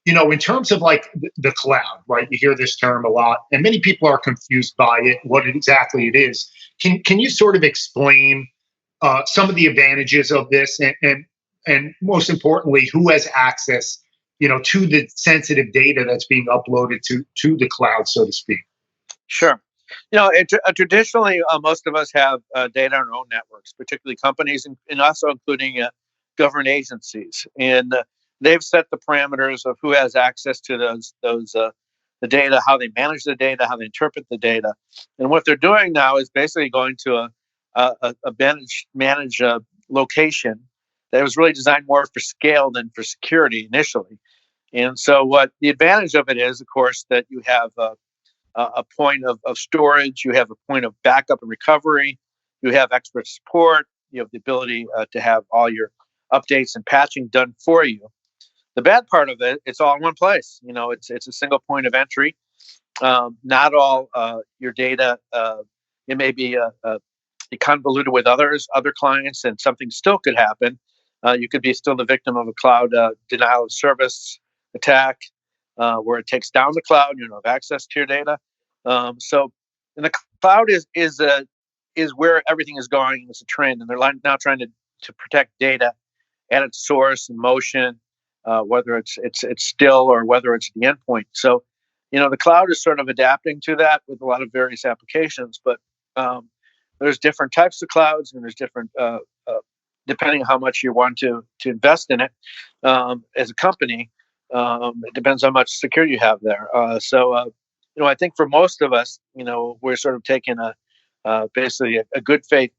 in terms of like the cloud, right? You hear this term a lot, and many people are confused by it, what exactly it is. Can you sort of explain some of the advantages of this, and most importantly, who has access, to the sensitive data that's being uploaded to the cloud, so to speak? Sure. Traditionally, most of us have data on our own networks, particularly companies, and also including government agencies, and they've set the parameters of who has access to the data, how they manage the data, how they interpret the data, and what they're doing now is basically going to a manage location that was really designed more for scale than for security initially. And so what the advantage of it is, of course, that you have a point of storage, you have a point of backup and recovery, you have expert support, you have the ability to have all your updates and patching done for you. The bad part of it, it's all in one place. It's a single point of entry. Not all your data, it may be convoluted with other clients, and something still could happen. You could be still the victim of a cloud denial of service attack, where it takes down the cloud. You don't have access to your data. So, and the cloud is where everything is going. It's a trend, and they're now trying to protect data at its source and motion, whether it's still or whether it's the endpoint. So, the cloud is sort of adapting to that with a lot of various applications, but there's different types of clouds, and there's different, depending on how much you want to invest in it as a company. It depends how much security you have there. I think for most of us, we're sort of taking basically a good faith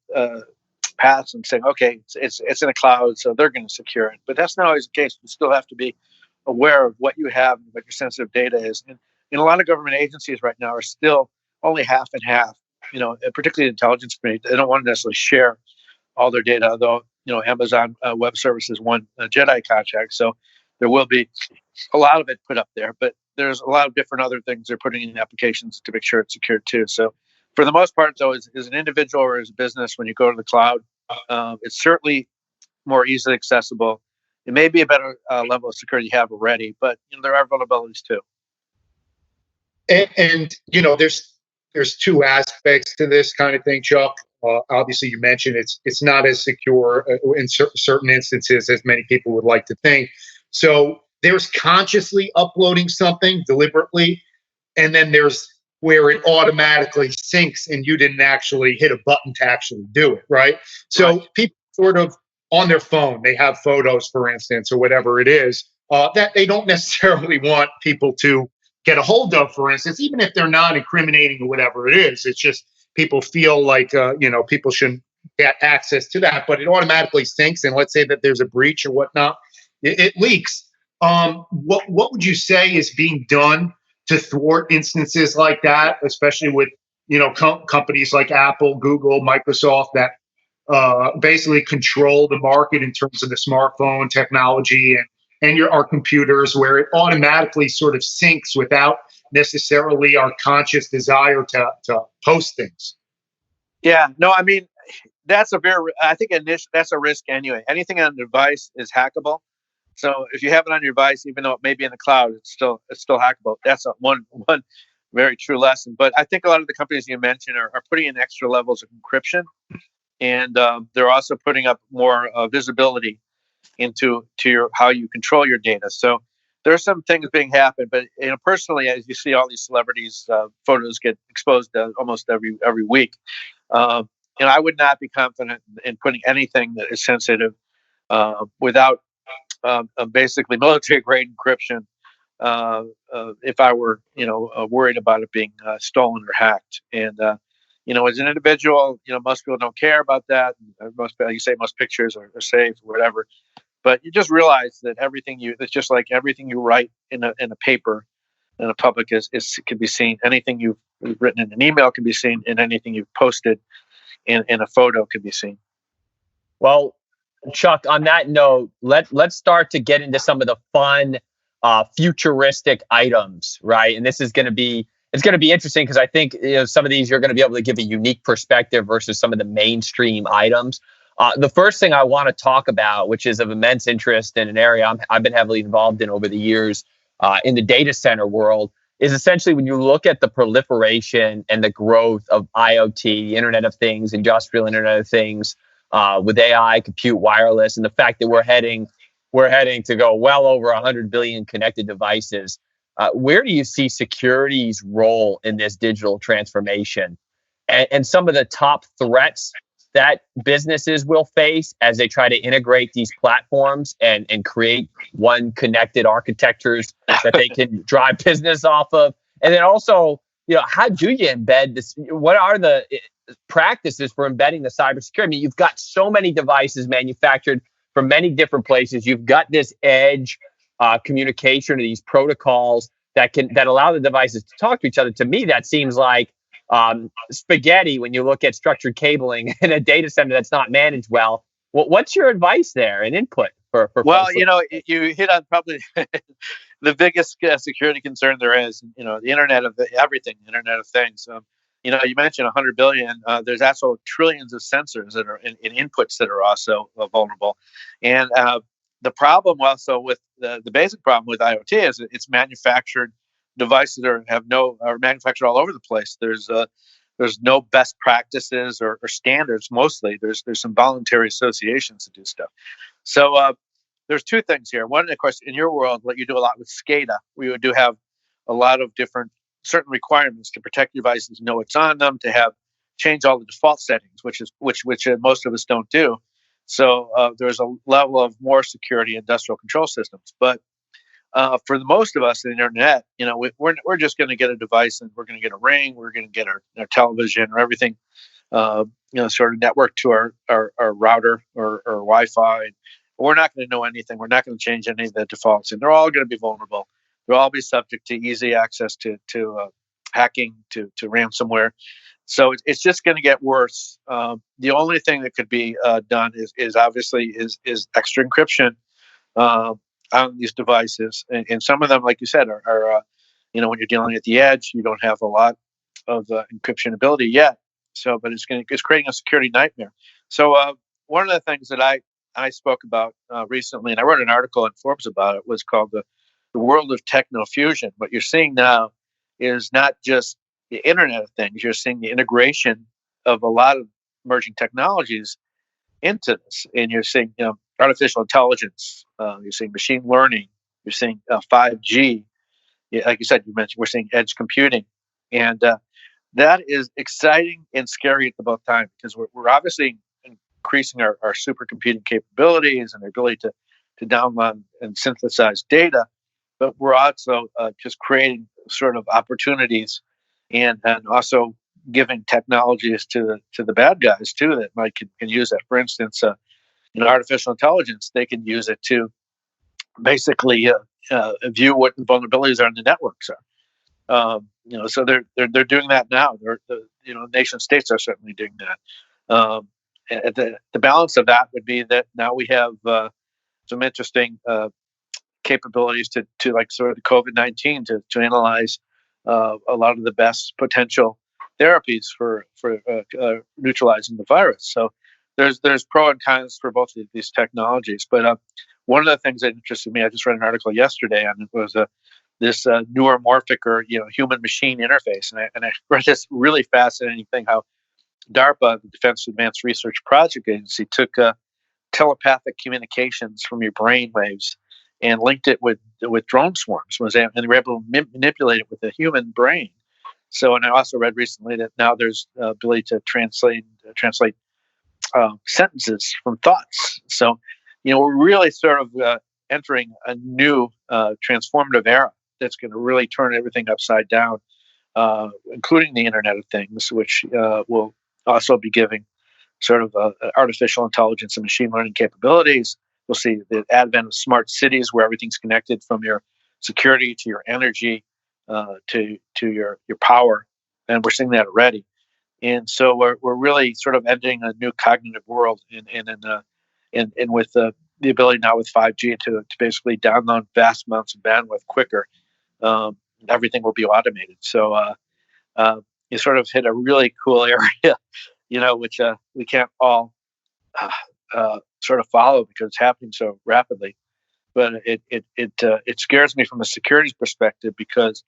path and saying, okay, it's in a cloud, so they're going to secure it. But that's not always the case. You still have to be aware of what you have and what your sensitive data is. And a lot of government agencies right now are still only half and half. Particularly the intelligence community, they don't want to necessarily share all their data, although, Amazon Web Services won a JEDI contract. So there will be a lot of it put up there, but there's a lot of different other things they're putting in applications to make sure it's secure too. So for the most part, though, as an individual or as a business, when you go to the cloud, it's certainly more easily accessible. It may be a better level of security you have already, but there are vulnerabilities too. And there's two aspects to this kind of thing, Chuck. Obviously, you mentioned it's not as secure in certain instances as many people would like to think. So there's consciously uploading something deliberately, and then there's where it automatically syncs and you didn't actually hit a button to actually do it, right? So people sort of on their phone, they have photos, for instance, or whatever it is, that they don't necessarily want people to get a hold of, for instance, even if they're not incriminating or whatever it is. It's just people feel like, people shouldn't get access to that, but it automatically syncs. And let's say that there's a breach or whatnot, it leaks. What would you say is being done to thwart instances like that, especially with, companies like Apple, Google, Microsoft that basically control the market in terms of the smartphone technology and our computers, where it automatically sort of syncs without necessarily our conscious desire to post things? Yeah, no, I mean, that's a risk anyway. Anything on the device is hackable. So if you have it on your device, even though it may be in the cloud, it's still hackable. That's one very true lesson. But I think a lot of the companies you mentioned are putting in extra levels of encryption, and they're also putting up more visibility into how you control your data. So there are some things being happened, but personally, as you see all these celebrities' photos get exposed almost every week, I would not be confident in putting anything that is sensitive without basically military grade encryption. If I were, worried about it being stolen or hacked, and as an individual, most people don't care about that. Most pictures are safe or whatever, but you just realize that it's just like everything you write in a paper in a public is can be seen. Anything you've written in an email can be seen, and anything you've posted in a photo can be seen. Well, Chuck, on that note, let's start to get into some of the fun, futuristic items, right? And it's going to be interesting because I think some of these you're going to be able to give a unique perspective versus some of the mainstream items. The first thing I want to talk about, which is of immense interest in an area I've been heavily involved in over the years in the data center world, is essentially when you look at the proliferation and the growth of IoT, the Internet of Things, industrial Internet of Things, with AI, compute, wireless, and the fact that we're heading to go well over 100 billion connected devices. Where do you see security's role in this digital transformation, and some of the top threats that businesses will face as they try to integrate these platforms and create one connected architectures that they can drive business off of? And then also, how do you embed this? What are the practices for embedding the cybersecurity? I mean, you've got so many devices manufactured from many different places. You've got this edge communication, or these protocols that allow the devices to talk to each other. To me, that seems like spaghetti when you look at structured cabling in a data center that's not managed well. What's your advice there and input for well, you hit on probably the biggest security concern there is. The Internet of everything, Internet of Things. You mentioned 100 billion. There's also trillions of sensors that are in inputs that are also vulnerable. And the problem also with the basic problem with IoT is it's manufactured devices are manufactured all over the place. There's no best practices or standards. Mostly, there's some voluntary associations to do stuff. So there's two things here. One, of course, in your world, what you do a lot with SCADA, we do have a lot of different certain requirements to protect devices, know what's on them, to change all the default settings, which most of us don't do. So there's a level of more security industrial control systems. But for the most of us in the internet, we're just going to get a device and we're going to get a ring, we're going to get our television or everything, sort of networked to our router or Wi-Fi. We're not going to know anything. We're not going to change any of the defaults, and they're all going to be vulnerable. They'll all be subject to easy access to hacking, to ransomware. So it's just going to get worse. The only thing that could be done is obviously extra encryption on these devices, and some of them, like you said, are when you're dealing at the edge, you don't have a lot of encryption ability yet. So, but it's creating a security nightmare. So one of the things that I spoke about recently, and I wrote an article in Forbes about it, was called the world of techno-fusion. What you're seeing now is not just the Internet of Things. You're seeing the integration of a lot of emerging technologies into this, and you're seeing artificial intelligence. You're seeing machine learning. You're seeing 5G. Like you said, we're seeing edge computing, and that is exciting and scary at the both time, because we're obviously increasing our supercomputing capabilities and the ability to download and synthesize data, but we're also just creating sort of opportunities and also giving technologies to the bad guys too that can use that. For instance, artificial intelligence, they can use it to basically view what the vulnerabilities are in the networks are. So they're doing that now. Nation states are certainly doing that. The balance of that would be that now we have some interesting capabilities to like sort of the COVID-19 to analyze a lot of the best potential therapies for neutralizing the virus. So there's pro and cons for both of these technologies. But one of the things that interested me, I just read an article yesterday on it, was this neuromorphic or human machine interface, and I read this really fascinating thing how DARPA, the Defense Advanced Research Project Agency, took telepathic communications from your brain waves and linked it with drone swarms. And they were able to manipulate it with the human brain. So, and I also read recently that now there's ability to translate sentences from thoughts. So, we're really sort of entering a new transformative era that's going to really turn everything upside down, including the Internet of Things, which will also be giving sort of artificial intelligence and machine learning capabilities. We'll see the advent of smart cities where everything's connected from your security to your energy to your power, and we're seeing that already. And so we're really sort of entering a new cognitive world, and with the ability now with 5G to basically download vast amounts of bandwidth quicker. Everything will be automated. So you sort of hit a really cool area, which we can't all sort of follow because it's happening so rapidly. But it scares me from a security perspective because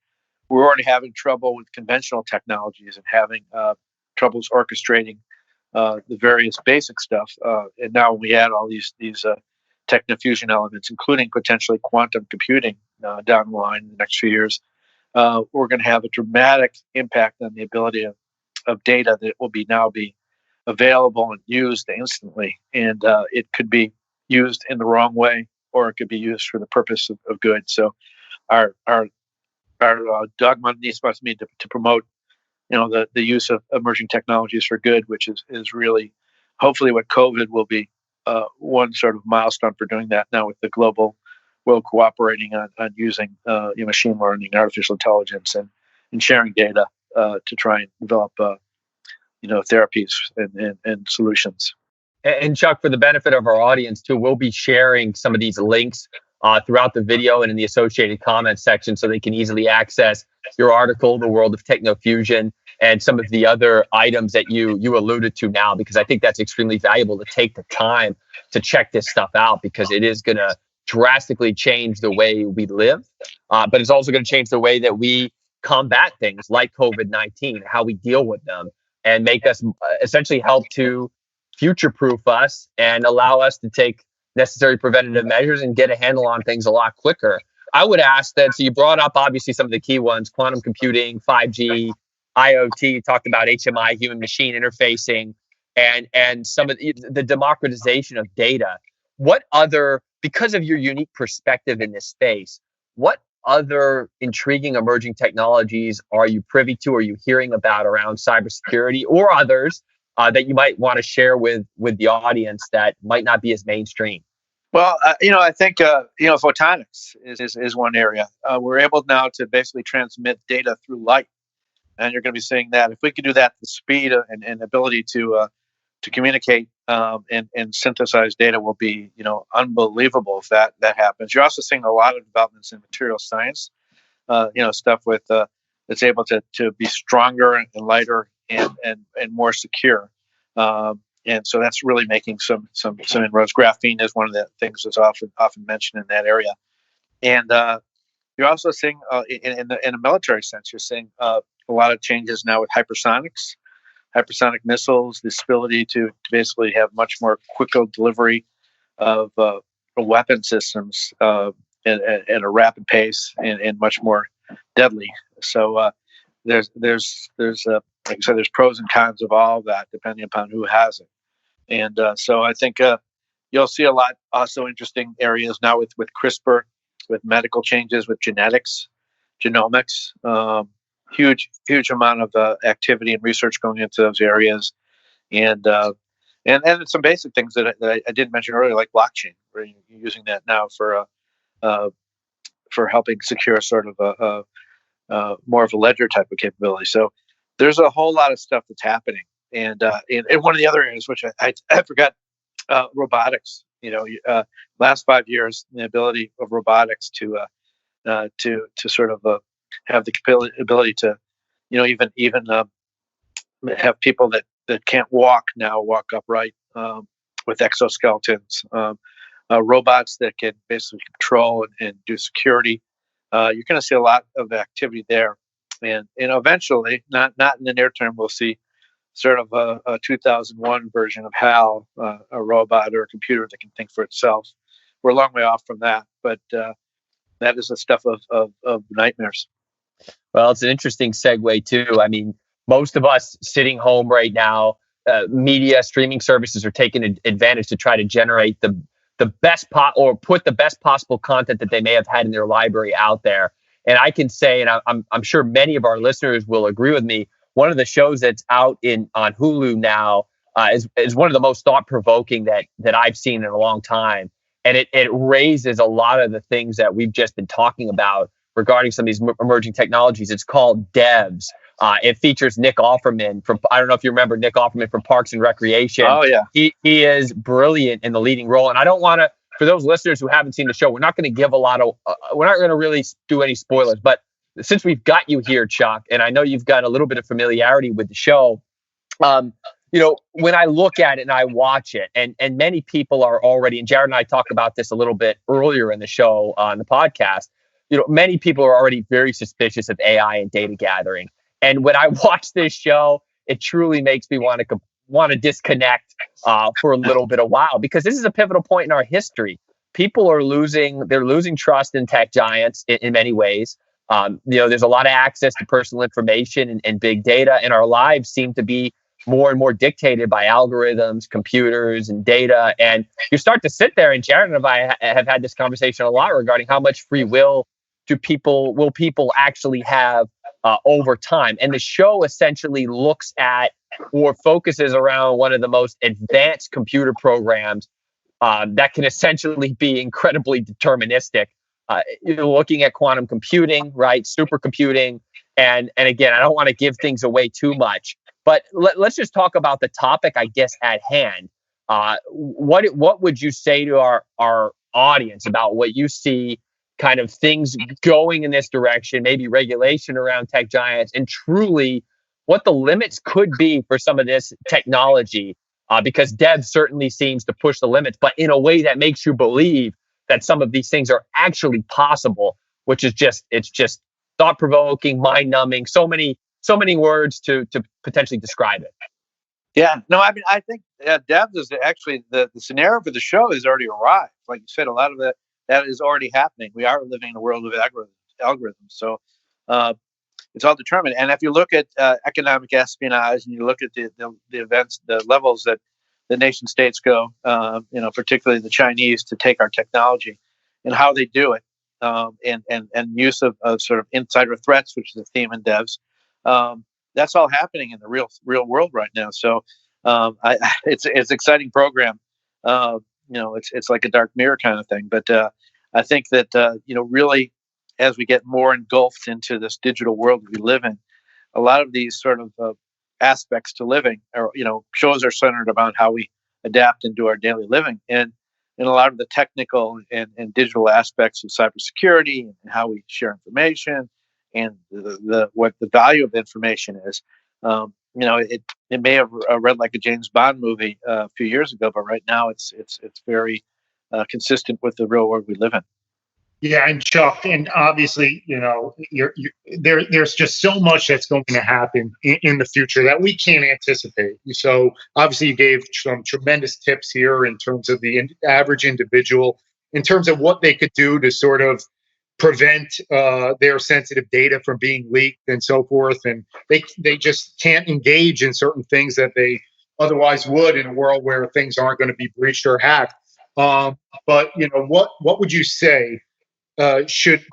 we're already having trouble with conventional technologies and having troubles orchestrating the various basic stuff. And now we add all these technofusion elements, including potentially quantum computing down the line in the next few years. We're going to have a dramatic impact on the ability of data that will now be available and used instantly. And it could be used in the wrong way, or it could be used for the purpose of good. So our dogma needs to be to promote, the use of emerging technologies for good, which is really, hopefully, what COVID will be one sort of milestone for doing that now with the global world cooperating on using machine learning, artificial intelligence, and sharing data to try and develop therapies and solutions. And Chuck, for the benefit of our audience too, we'll be sharing some of these links throughout the video and in the associated comments section so they can easily access your article, The World of Technofusion, and some of the other items that you alluded to now, because I think that's extremely valuable to take the time to check this stuff out, because it is going to drastically change the way we live, but it's also going to change the way that we combat things like COVID-19, how we deal with them, and make us essentially help to future-proof us and allow us to take necessary preventative measures and get a handle on things a lot quicker. I would ask that, so you brought up obviously some of the key ones: quantum computing, 5G, IoT, you talked about HMI, human machine interfacing, and some of the democratization of data. What other, because of your unique perspective in this space, what other intriguing emerging technologies are you privy to, or are you hearing about around cybersecurity, or others that you might want to share with the audience that might not be as mainstream? Well, I think photonics is one area. We're able now to basically transmit data through light, and you're going to be seeing that. If we could do that, the speed and ability to communicate and synthesize data will be unbelievable if that happens. You're also seeing a lot of developments in material science, stuff with that's able to be stronger and lighter and more secure. And so that's really making some inroads. Graphene is one of the things that's often mentioned in that area. And you're also seeing in a military sense, you're seeing a lot of changes now with hypersonic missiles, this ability to basically have much more quicker delivery of weapon systems at a rapid pace and much more deadly. So there's like I said, there's pros and cons of all of that depending upon who has it. And so I think you'll see a lot also interesting areas now with CRISPR, with medical changes, with genetics, genomics. Huge amount of activity and research going into those areas, and some basic things that I didn't mention earlier, like blockchain. We're using that now for helping secure sort of a more of a ledger type of capability. So there's a whole lot of stuff that's happening, and one of the other areas which I forgot, robotics. Last 5 years, the ability of robotics to sort of have the ability to, even have people that can't walk now walk upright with exoskeletons, robots that can basically control and do security. You're going to see a lot of activity there, and eventually, not in the near term, we'll see sort of a 2001 version of HAL, a robot or a computer that can think for itself. We're a long way off from that, but that is the stuff of nightmares. Well, it's an interesting segue too. I mean, most of us sitting home right now, media streaming services are taking advantage to try to generate the best or put the best possible content that they may have had in their library out there. And I can say, and I'm sure many of our listeners will agree with me, one of the shows that's out on Hulu now is one of the most thought-provoking that I've seen in a long time. And it raises a lot of the things that we've just been talking about regarding some of these emerging technologies. It's called Devs. It features Nick Offerman from, I don't know if you remember Nick Offerman from Parks and Recreation. Oh, yeah. He is brilliant in the leading role. And I don't want to, for those listeners who haven't seen the show, we're not going to give we're not going to really do any spoilers. But since we've got you here, Chuck, and I know you've got a little bit of familiarity with the show, when I look at it and I watch it, and many people are already, and Jared and I talked about this a little bit earlier in the show on the podcast, many people are already very suspicious of AI and data gathering. And when I watch this show, it truly makes me want to disconnect for a little bit of while, because this is a pivotal point in our history. People are losing trust in tech giants in many ways. There's a lot of access to personal information and big data, and our lives seem to be more and more dictated by algorithms, computers, and data. And you start to sit there, and Jared and I have had this conversation a lot regarding how much free will people actually have over time. And the show essentially looks at or focuses around one of the most advanced computer programs that can essentially be incredibly deterministic. Looking at quantum computing, right? Supercomputing. And again, I don't want to give things away too much, but let's just talk about the topic, I guess, at hand. What would you say to our audience about what you see kind of things going in this direction, maybe regulation around tech giants, and truly what the limits could be for some of this technology? Because Dev certainly seems to push the limits, but in a way that makes you believe that some of these things are actually possible, which is just thought-provoking, mind-numbing, so many words to potentially describe it. Yeah, no, I mean, I think Devs is actually the scenario for the show has already arrived. Like you said, a lot of that is already happening. We are living in a world of algorithms. So it's all determined. And if you look at economic espionage and you look at the events, the levels that the nation states go, particularly the Chinese, to take our technology and how they do it, and use of sort of insider threats, which is a theme in Devs. That's all happening in the real world right now. So it's an exciting program. It's like a dark mirror kind of thing. But I think that really, as we get more engulfed into this digital world that we live in, a lot of these sort of aspects to living, or shows are centered about how we adapt and do our daily living, and a lot of the technical and digital aspects of cybersecurity and how we share information and what the value of information is. It may have read like a James Bond movie a few years ago, but right now it's very consistent with the real world we live in. Yeah, and Chuck, and obviously, there's just so much that's going to happen in the future that we can't anticipate. So obviously, you gave some tremendous tips here in terms of the average individual, in terms of what they could do to sort of prevent their sensitive data from being leaked and so forth. And they just can't engage in certain things that they otherwise would in a world where things aren't going to be breached or hacked. But what would you say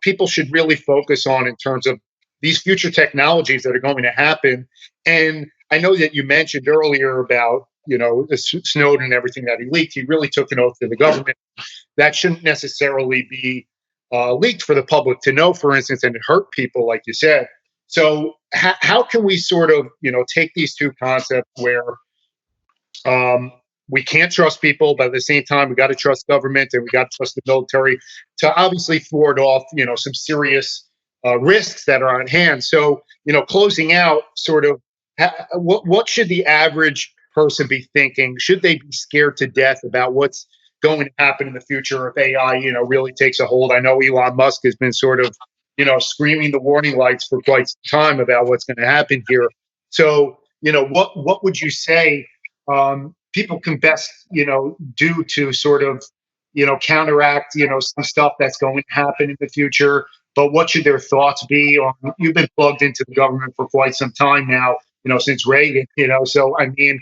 people should really focus on in terms of these future technologies that are going to happen? And I know that you mentioned earlier about Snowden and everything that he leaked. He really took an oath to the government. That shouldn't necessarily be leaked for the public to know, for instance, and it hurt people, like you said. So how can we sort of take these two concepts where we can't trust people, but at the same time, we got to trust government and we got to trust the military to obviously thwart off, some serious risks that are on hand. So, closing out, sort of, what should the average person be thinking? Should they be scared to death about what's going to happen in the future if AI, really takes a hold? I know Elon Musk has been sort of, screaming the warning lights for quite some time about what's going to happen here. So, what would you say people can best, do to sort of, counteract, some stuff that's going to happen in the future? But what should their thoughts be on? You've been plugged into the government for quite some time now, since Reagan, So I mean,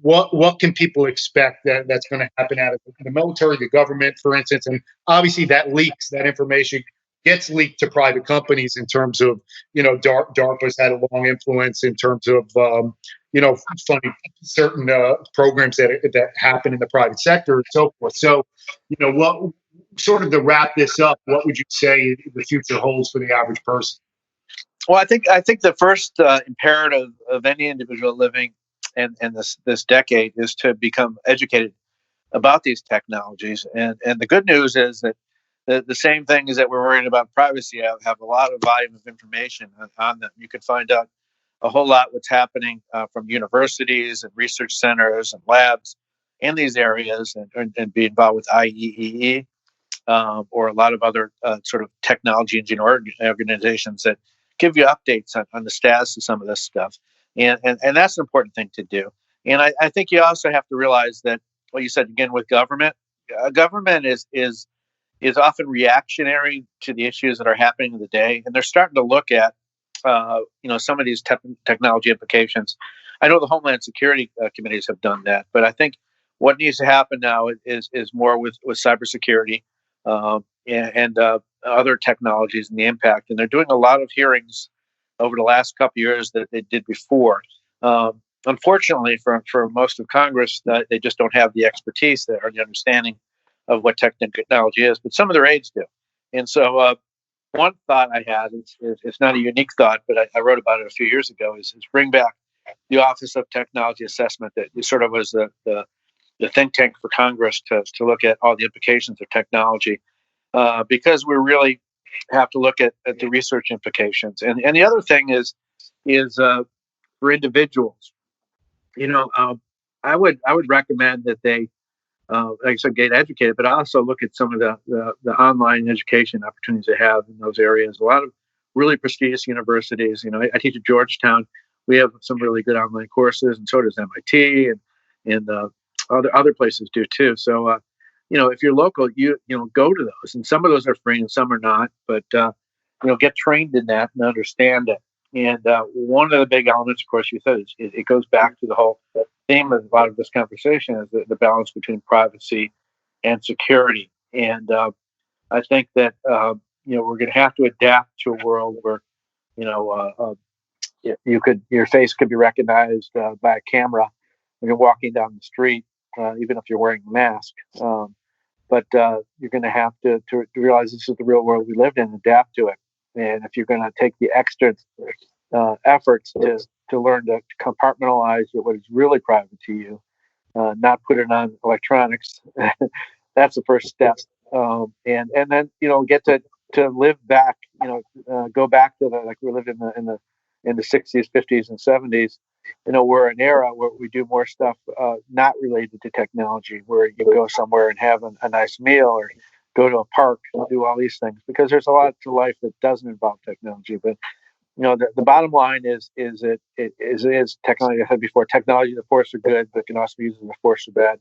what can people expect that's going to happen out of the military, the government, for instance? And obviously, that information gets leaked to private companies in terms of, DARPA's had a long influence in terms of, funding certain programs that happen in the private sector and so forth. So, what sort of to wrap this up, what would you say the future holds for the average person? Well, I think the first imperative of any individual living in this decade is to become educated about these technologies. And the good news is that the same things that we're worried about privacy have a lot of volume of information on them. You can find out a whole lot what's happening from universities and research centers and labs in these areas, and be involved with IEEE or a lot of other sort of technology engineering organizations that give you updates on the status of some of this stuff. And that's an important thing to do. And I think you also have to realize that what you said again with government, government is often reactionary to the issues that are happening in the day, and they're starting to look at some of these technology implications. I know the Homeland Security committees have done that, but I think what needs to happen now is more with cybersecurity and other technologies and the impact. And they're doing a lot of hearings over the last couple of years that they did before. Unfortunately, for most of Congress, they just don't have the expertise or the understanding of what technology is, but some of their aides do. And so one thought I had, it's not a unique thought, but I wrote about it a few years ago, is bring back the Office of Technology Assessment that sort of was the think tank for Congress to look at all the implications of technology, because we really have to look at the research implications. And the other thing is for individuals, I would recommend that they, like I said, get educated, but also look at some of the online education opportunities they have in those areas. A lot of really prestigious universities. I teach at Georgetown. We have some really good online courses, and so does MIT, and other places do too. So, if you're local, you go to those, and some of those are free and some are not. But get trained in that and understand it. And one of the big elements, of course, you said, it goes back to the whole theme of a lot of this conversation, is the balance between privacy and security. And I think that we're going to have to adapt to a world where your face could be recognized by a camera when you're walking down the street, even if you're wearing a mask. But you're going to have to realize this is the real world we live in, adapt to it. And if you're going to take the extra efforts to learn to compartmentalize what is really private to you, not put it on electronics, that's the first step. And then get to live back, go back to like we lived in the 60s, 50s, and 70s. We're an era where we do more stuff not related to technology, where you go somewhere and have a nice meal, or go to a park and do all these things, because there's a lot to life that doesn't involve technology. But the bottom line is it is technology. I said before, technology, the force of good, but can also be used as a force of bad.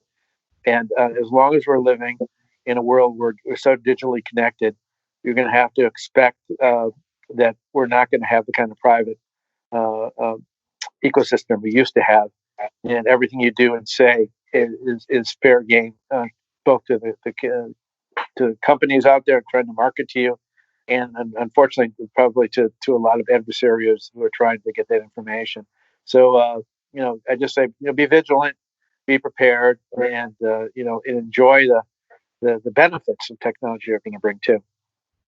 And as long as we're living in a world where we're so digitally connected, you're going to have to expect that we're not going to have the kind of private ecosystem we used to have, and everything you do and say is fair game, both to the companies out there trying to market to you, and unfortunately probably to a lot of adversaries who are trying to get that information. So I just say, be vigilant, be prepared, and enjoy the benefits of technology are going to bring too.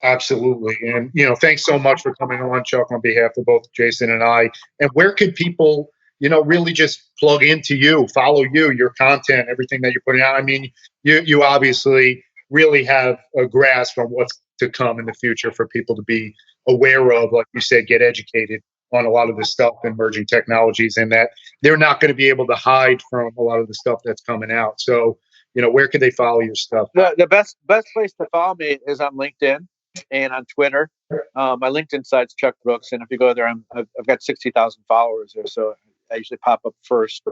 Absolutely. And, thanks so much for coming on, Chuck, on behalf of both Jason and I. And where could people, really just plug into you, follow you, your content, everything that you're putting out? I mean, you obviously really have a grasp on what's to come in the future for people to be aware of, like you said, get educated on a lot of the stuff, emerging technologies, and that they're not going to be able to hide from a lot of the stuff that's coming out. So, where can they follow your stuff? The best place to follow me is on LinkedIn and on Twitter. My LinkedIn site's Chuck Brooks, and if you go there, I've got 60,000 followers there. So I usually pop up first.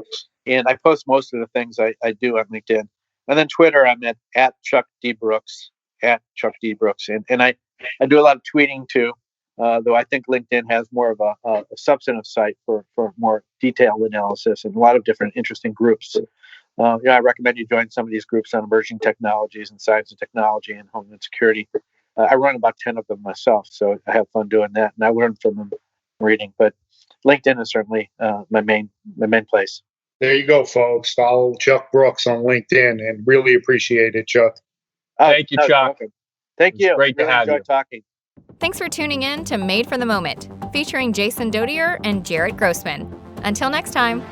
And I post most of the things I do on LinkedIn. And then Twitter, I'm at Chuck D. Brooks, And I do a lot of tweeting too, though I think LinkedIn has more of a substantive site for more detailed analysis and a lot of different interesting groups. I recommend you join some of these groups on emerging technologies and science and technology and homeland security. I run about 10 of them myself, so I have fun doing that, and I learn from them reading. But LinkedIn is certainly my main place. There you go, folks. Follow Chuck Brooks on LinkedIn, and really appreciate it, Chuck. Thank you, Chuck. Thank you. Great to have you. Talking. Thanks for tuning in to Made for the Moment, featuring Jason Dodier and Jarrett Grossman. Until next time.